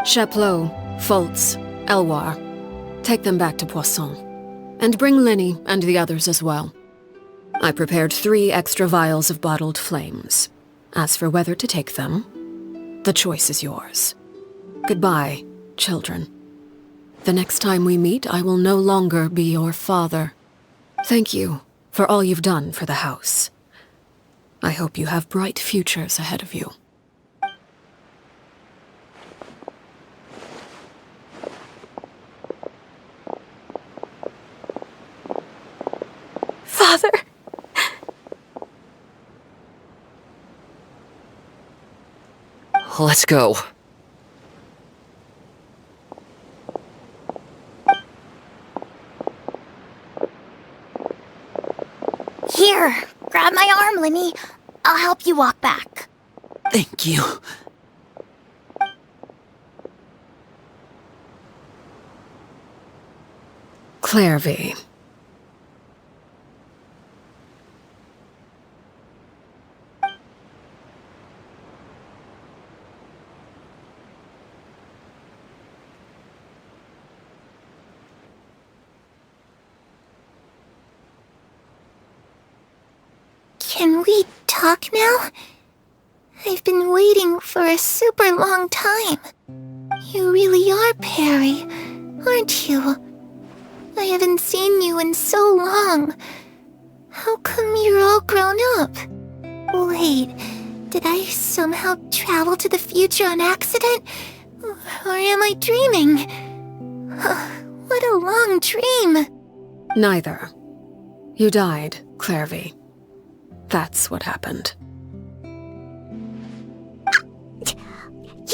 Chaplot, Foltz, Elwar, take them back to Poisson. And bring Linny and the others as well. I prepared 3 extra vials of bottled flames. As for whether to take them, the choice is yours. Goodbye, children. The next time we meet, I will no longer be your father. Thank you for all you've done for the house. I hope you have bright futures ahead of you. Father! Let's go. Here, grab my arm, Linny. I'll help you walk back. Thank you. Clairvy. Can we talk now? I've been waiting for a super long time. You really are Perry, aren't you? I haven't seen you in so long. How come you're all grown up? Wait, did I somehow travel to the future on accident? Or am I dreaming? What a long dream. Neither. You died, Clairvy. That's what happened. You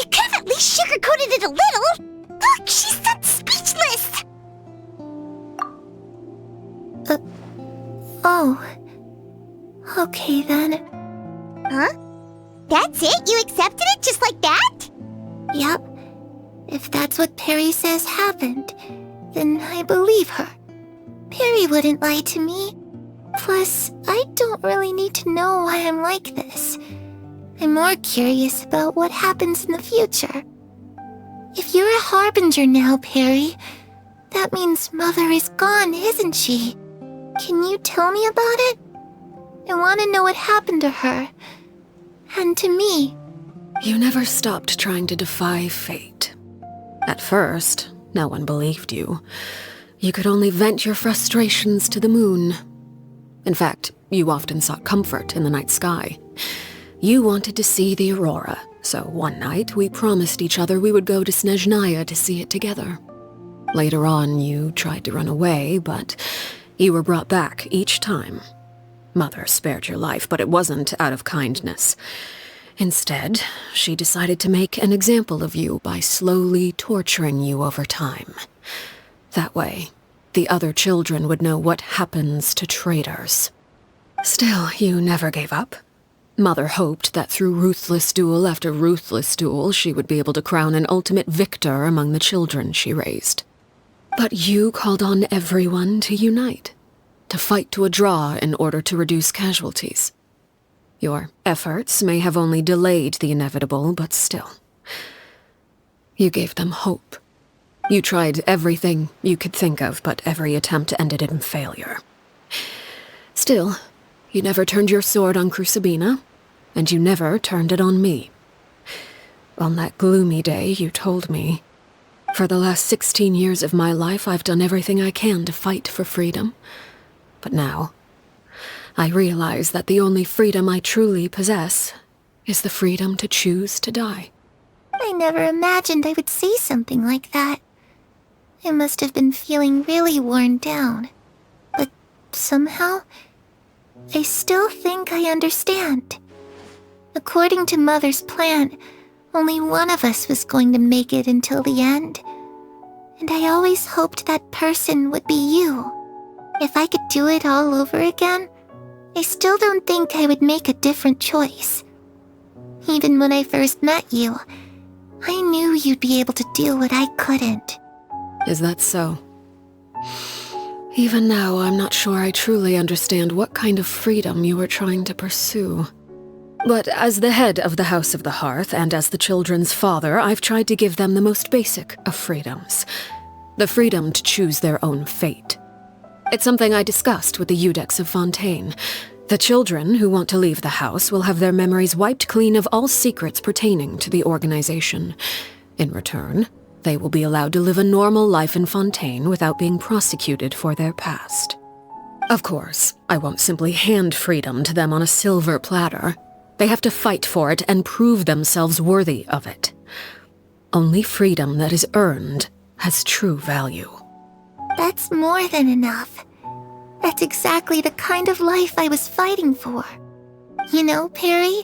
could have at least sugarcoated it a little. Look, she's that speechless. Oh. Okay then. Huh? That's it? You accepted it just like that? Yep. If that's what Perry says happened, then I believe her. Perry wouldn't lie to me. Plus, I don't really need to know why I'm like this. I'm more curious about what happens in the future. If you're a harbinger now, Perry, that means Mother is gone, isn't she? Can you tell me about it? I want to know what happened to her. And to me. You never stopped trying to defy fate. At first, no one believed you. You could only vent your frustrations to the moon. In fact, you often sought comfort in the night sky. You wanted to see the aurora, so one night we promised each other we would go to Snezhnaya to see it together. Later on, you tried to run away, but you were brought back each time. Mother spared your life, but it wasn't out of kindness. Instead, she decided to make an example of you by slowly torturing you over time. That way, the other children would know what happens to traitors. Still, you never gave up. Mother hoped that through ruthless duel after ruthless duel, she would be able to crown an ultimate victor among the children she raised. But you called on everyone to unite, to fight to a draw in order to reduce casualties. Your efforts may have only delayed the inevitable, but still. You gave them hope. You tried everything you could think of, but every attempt ended in failure. Still, you never turned your sword on Crucibina, and you never turned it on me. On that gloomy day, you told me, "For the last 16 years of my life, I've done everything I can to fight for freedom. But now, I realize that the only freedom I truly possess is the freedom to choose to die." I never imagined I would say something like that. I must have been feeling really worn down. But somehow, I still think I understand. According to Mother's plan, only one of us was going to make it until the end. And I always hoped that person would be you. If I could do it all over again, I still don't think I would make a different choice. Even when I first met you, I knew you'd be able to do what I couldn't. Is that so? Even now, I'm not sure I truly understand what kind of freedom you were trying to pursue. But as the head of the House of the Hearth and as the children's father, I've tried to give them the most basic of freedoms. The freedom to choose their own fate. It's something I discussed with the Iudex of Fontaine. The children who want to leave the house will have their memories wiped clean of all secrets pertaining to the organization. In return, they will be allowed to live a normal life in Fontaine without being prosecuted for their past. Of course, I won't simply hand freedom to them on a silver platter. They have to fight for it and prove themselves worthy of it. Only freedom that is earned has true value. That's more than enough. That's exactly the kind of life I was fighting for. You know, Perry,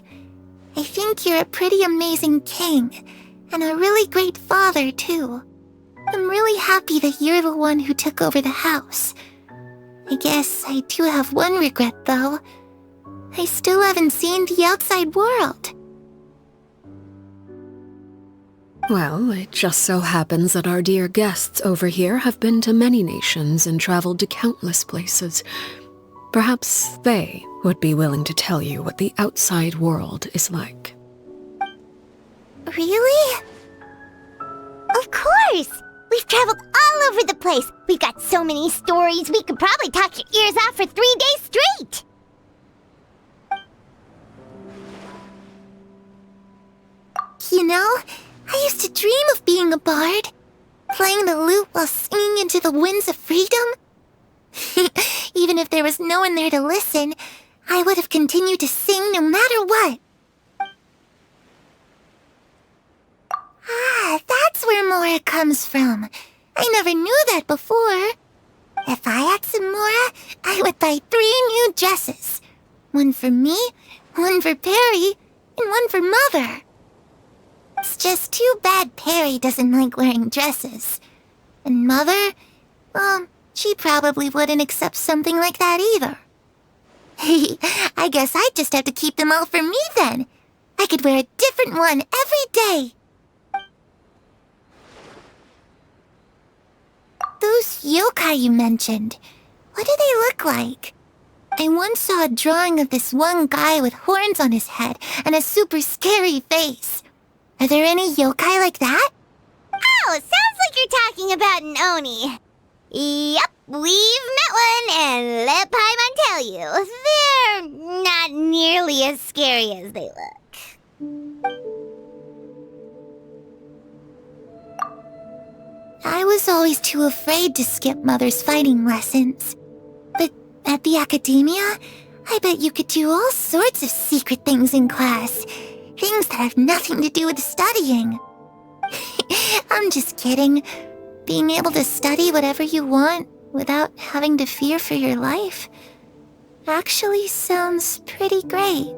I think you're a pretty amazing king, and a really great father, too. I'm really happy that you're the one who took over the house. I guess I do have one regret, though. I still haven't seen the outside world. Well, it just so happens that our dear guests over here have been to many nations and traveled to countless places. Perhaps they would be willing to tell you what the outside world is like. Really? Of course! We've traveled all over the place. We've got so many stories, we could probably talk your ears off for 3 days straight! You know, I used to dream of being a bard, playing the lute while singing into the winds of freedom. Even if there was no one there to listen, I would have continued to sing no matter what. Ah, that's where Mora comes from. I never knew that before. If I asked Mora, I would buy 3 new dresses. One for me, one for Perry, and one for Mother. It's just too bad Perry doesn't like wearing dresses. And Mother, well, she probably wouldn't accept something like that either. I guess I'd just have to keep them all for me then. I could wear a different one every day. Those yokai you mentioned, what do they look like? I once saw a drawing of this one guy with horns on his head and a super scary face. Are there any yokai like that? Oh, sounds like you're talking about an Oni. Yep, we've met one, and let Paimon tell you, they're not nearly as scary as they look. I was always too afraid to skip Mother's fighting lessons. But at the academia, I bet you could do all sorts of secret things in class. Things that have nothing to do with studying. I'm just kidding. Being able to study whatever you want without having to fear for your life actually sounds pretty great.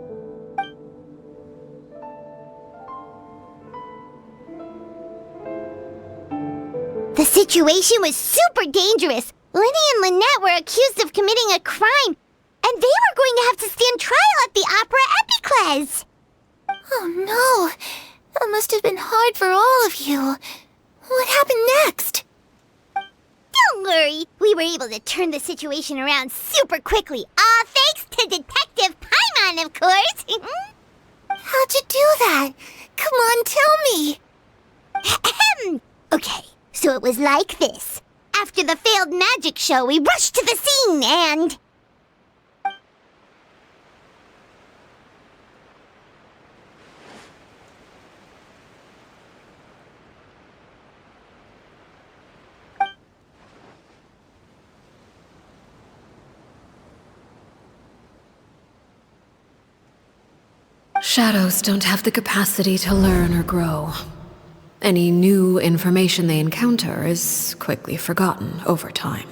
The situation was super dangerous. Lenny and Lynette were accused of committing a crime, and they were going to have to stand trial at the Opera Epicles. Oh no, that must have been hard for all of you. What happened next? Don't worry, we were able to turn the situation around super quickly. All thanks to Detective Paimon, of course. How'd you do that? Come on, tell me. Okay, so it was like this. After the failed magic show, we rushed to the scene and... Shadows don't have the capacity to learn or grow. Any new information they encounter is quickly forgotten over time.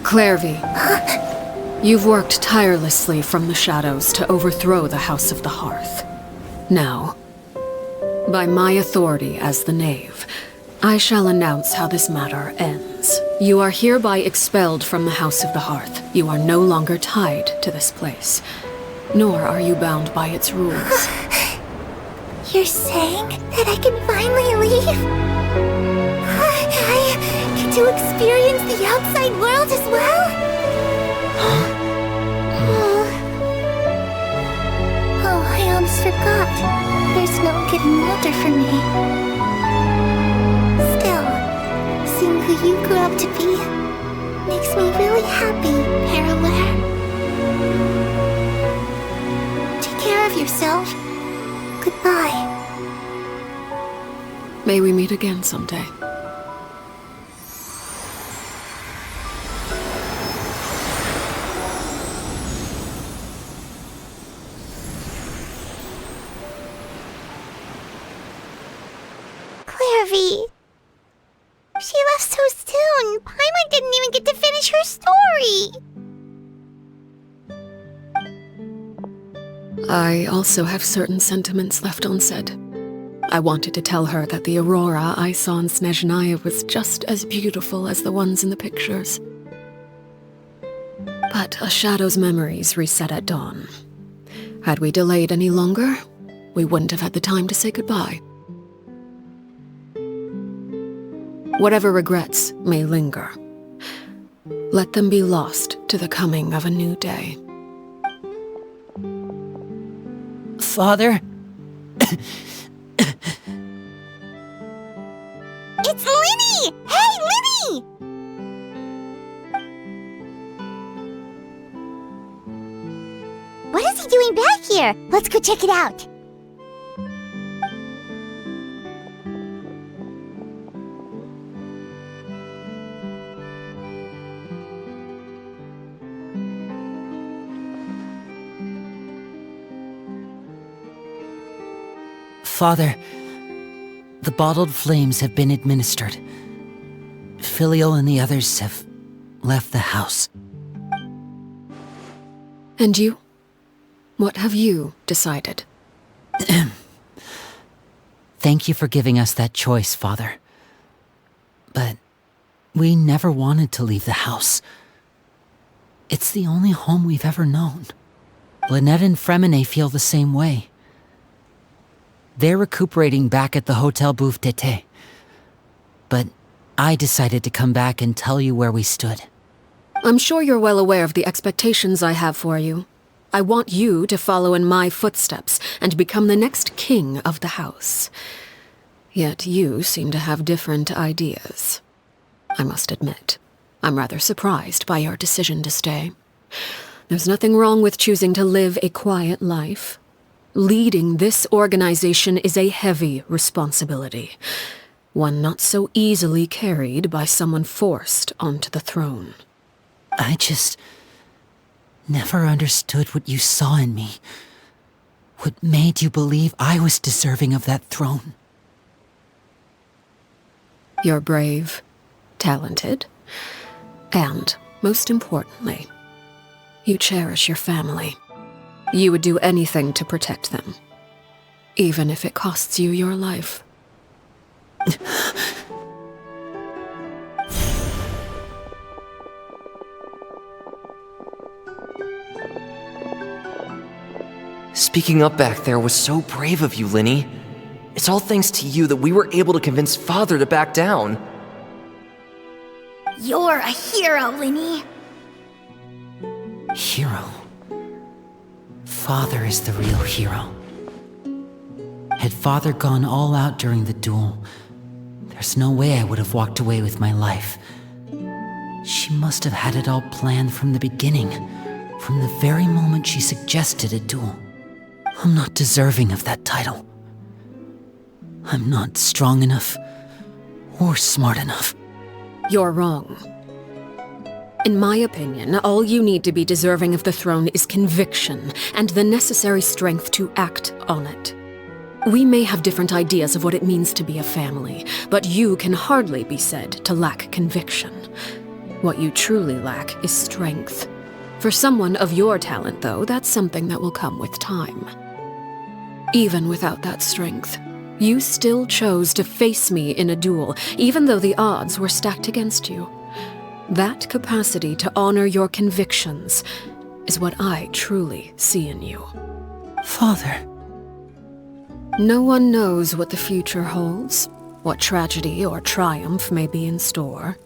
Clairvy, you've worked tirelessly from the shadows to overthrow the House of the Hearth. Now, by my authority as the Knave, I shall announce how this matter ends. You are hereby expelled from the House of the Hearth. You are no longer tied to this place, nor are you bound by its rules. You're saying that I can finally leave? I get to experience the outside world as well? Oh, I almost forgot. There's no getting older for me. Still, seeing who you grew up to be makes me really happy, Parallel. Take care of yourself. Goodbye. May we meet again someday. Clairvy. She left so soon. Paimon didn't even get to finish her story. I also have certain sentiments left unsaid. I wanted to tell her that the aurora I saw in Snezhnaya was just as beautiful as the ones in the pictures. But a shadow's memories reset at dawn. Had we delayed any longer, we wouldn't have had the time to say goodbye. Whatever regrets may linger, let them be lost to the coming of a new day. Father? It's Linny! Hey, Linny! What is he doing back here? Let's go check it out. Father, the bottled flames have been administered. Filial and the others have left the house. And you? What have you decided? Thank you for giving us that choice, Father. But we never wanted to leave the house. It's the only home we've ever known. Lynette and Fremine feel the same way. They're recuperating back at the Hotel Bouffe d'été. But I decided to come back and tell you where we stood. I'm sure you're well aware of the expectations I have for you. I want you to follow in my footsteps and become the next king of the house. Yet you seem to have different ideas. I must admit, I'm rather surprised by your decision to stay. There's nothing wrong with choosing to live a quiet life. Leading this organization is a heavy responsibility, one not so easily carried by someone forced onto the throne. I just never understood what you saw in me. What made you believe I was deserving of that throne? You're brave, talented, and, most importantly, you cherish your family. You would do anything to protect them, even if it costs you your life. Speaking up back there was so brave of you, Linny. It's all thanks to you that we were able to convince Father to back down. You're a hero, Linny. Hero. Father is the real hero. Had Father gone all out during the duel, there's no way I would have walked away with my life. She must have had it all planned from the beginning, from the very moment she suggested a duel. I'm not deserving of that title. I'm not strong enough or smart enough. You're wrong. In my opinion, all you need to be deserving of the throne is conviction and the necessary strength to act on it. We may have different ideas of what it means to be a family, but you can hardly be said to lack conviction. What you truly lack is strength. For someone of your talent, though, that's something that will come with time. Even without that strength, you still chose to face me in a duel, even though the odds were stacked against you. That capacity to honor your convictions is what I truly see in you. Father. No one knows what the future holds, what tragedy or triumph may be in store.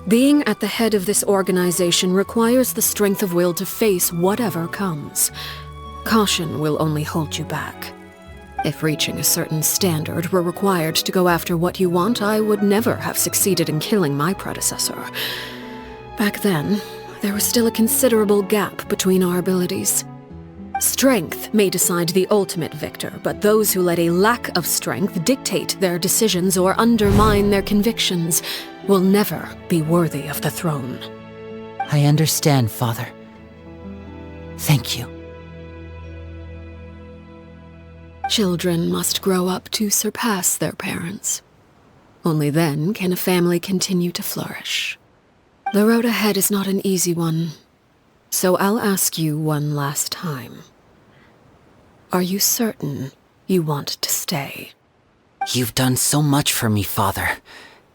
Being at the head of this organization requires the strength of will to face whatever comes. Caution will only hold you back. If reaching a certain standard were required to go after what you want, I would never have succeeded in killing my predecessor. Back then, there was still a considerable gap between our abilities. Strength may decide the ultimate victor, but those who let a lack of strength dictate their decisions or undermine their convictions will never be worthy of the throne. I understand, Father. Thank you. Children must grow up to surpass their parents. Only then can a family continue to flourish. The road ahead is not an easy one, so I'll ask you one last time. Are you certain you want to stay? You've done so much for me, Father,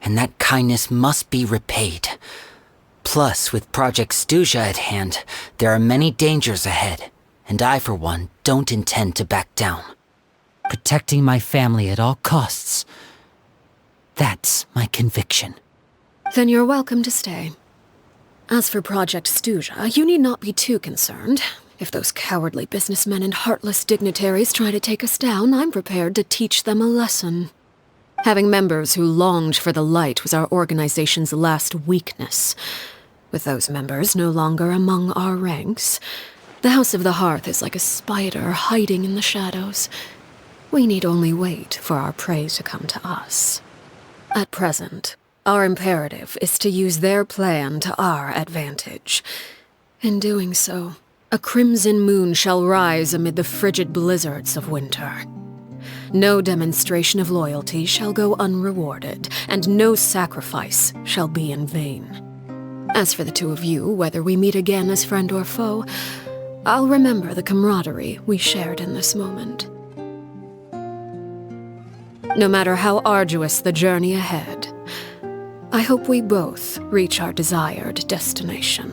and that kindness must be repaid. Plus, with Project Stuja at hand, there are many dangers ahead, and I, for one, don't intend to back down. Protecting my family at all costs. That's my conviction. Then you're welcome to stay. As for Project Stuja, you need not be too concerned. If those cowardly businessmen and heartless dignitaries try to take us down, I'm prepared to teach them a lesson. Having members who longed for the light was our organization's last weakness. With those members no longer among our ranks, the House of the Hearth is like a spider hiding in the shadows. We need only wait for our prey to come to us. At present, our imperative is to use their plan to our advantage. In doing so, a crimson moon shall rise amid the frigid blizzards of winter. No demonstration of loyalty shall go unrewarded, and no sacrifice shall be in vain. As for the two of you, whether we meet again as friend or foe, I'll remember the camaraderie we shared in this moment. No matter how arduous the journey ahead, I hope we both reach our desired destination.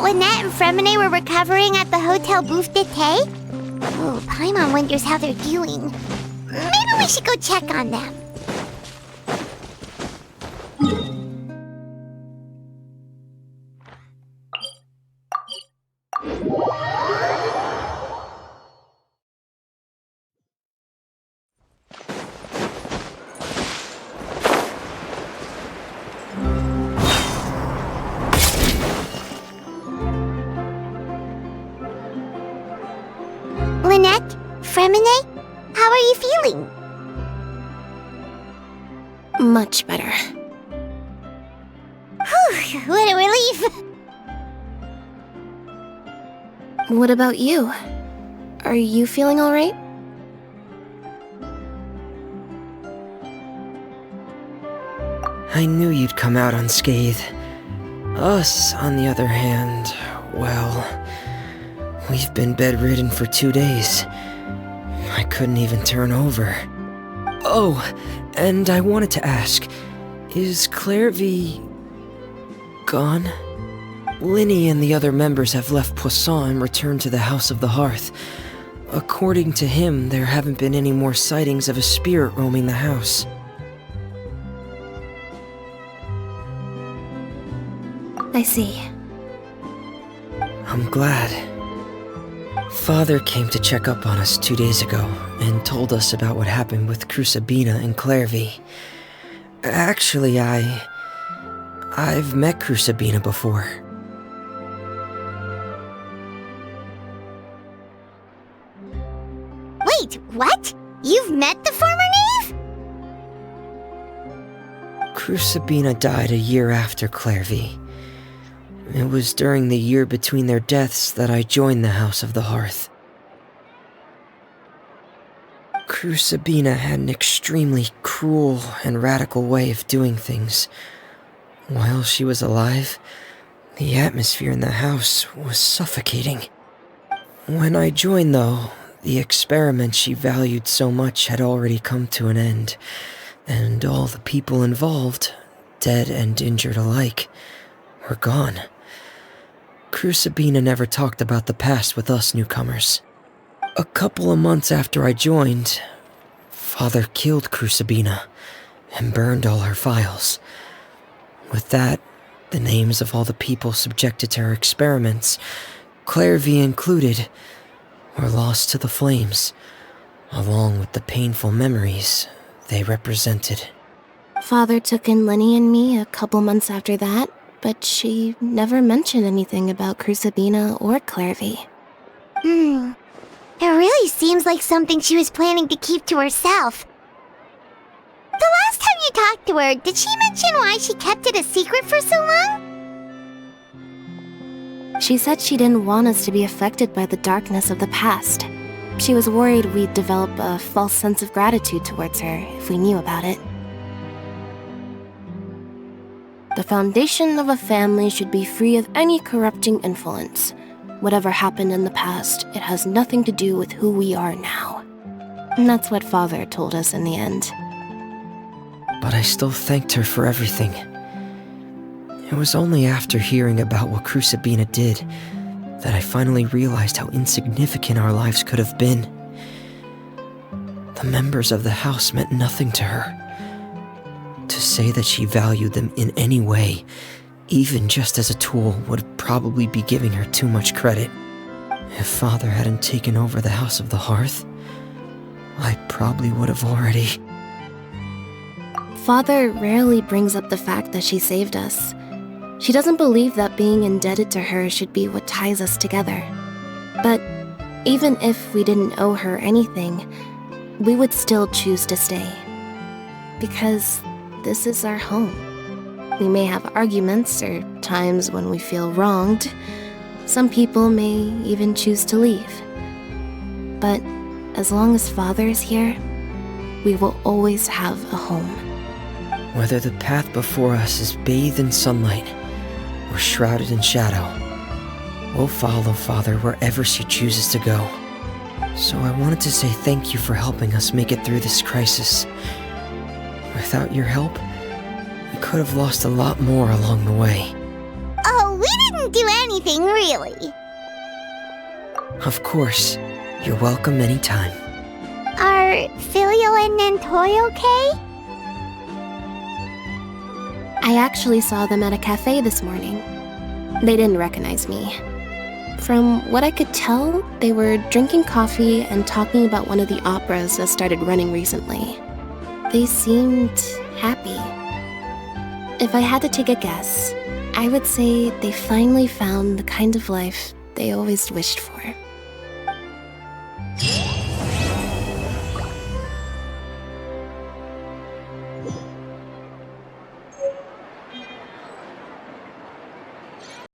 Lynette and Fremine were recovering at the Hotel Bouffe d'été? Oh, Paimon wonders how they're doing. Maybe we should go check on them. Lynette? Fremine? How are you feeling? Much better. Whew, what a relief! What about you? Are you feeling alright? I knew you'd come out unscathed. Us, on the other hand, well, we've been bedridden for 2 days. I couldn't even turn over. Oh, and I wanted to ask, is Clairvy gone? Linny and the other members have left Poisson and returned to the House of the Hearth. According to him, there haven't been any more sightings of a spirit roaming the house. I see. I'm glad. Father came to check up on us 2 days ago and told us about what happened with Crusabina and Clairvy. Actually, I've met Crusabina before. Wait, what? You've met the former knave? Crusabina died a year after Clairvy. It was during the year between their deaths that I joined the House of the Hearth. Crusabina had an extremely cruel and radical way of doing things. While she was alive, the atmosphere in the house was suffocating. When I joined, though, the experiment she valued so much had already come to an end, and all the people involved, dead and injured alike, were gone. Crusabina never talked about the past with us newcomers. A couple of months after I joined, Father killed Crusabina and burned all her files. With that, the names of all the people subjected to her experiments, Clairvy included, were lost to the flames, along with the painful memories they represented. Father took in Lenny and me a couple months after that, but she never mentioned anything about Crusabina or Clairvy. It really seems like something she was planning to keep to herself. The last time you talked to her, did she mention why she kept it a secret for so long? She said she didn't want us to be affected by the darkness of the past. She was worried we'd develop a false sense of gratitude towards her if we knew about it. The foundation of a family should be free of any corrupting influence. Whatever happened in the past, it has nothing to do with who we are now. And that's what Father told us in the end. But I still thanked her for everything. It was only after hearing about what Crusabina did that I finally realized how insignificant our lives could have been. The members of the house meant nothing to her. To say that she valued them in any way, even just as a tool, would probably be giving her too much credit. If Father hadn't taken over the House of the Hearth, I probably would have already... Father rarely brings up the fact that she saved us. She doesn't believe that being indebted to her should be what ties us together. But even if we didn't owe her anything, we would still choose to stay. Because this is our home. We may have arguments or times when we feel wronged. Some people may even choose to leave. But as long as Father is here, we will always have a home. Whether the path before us is bathed in sunlight or shrouded in shadow, we'll follow Father wherever she chooses to go. So I wanted to say thank you for helping us make it through this crisis. Without your help, we could have lost a lot more along the way. Oh, we didn't do anything, really. Of course. You're welcome anytime. Are Filial and Nantoi okay? I actually saw them at a cafe this morning. They didn't recognize me. From what I could tell, they were drinking coffee and talking about one of the operas that started running recently. They seemed happy. If I had to take a guess, I would say they finally found the kind of life they always wished for.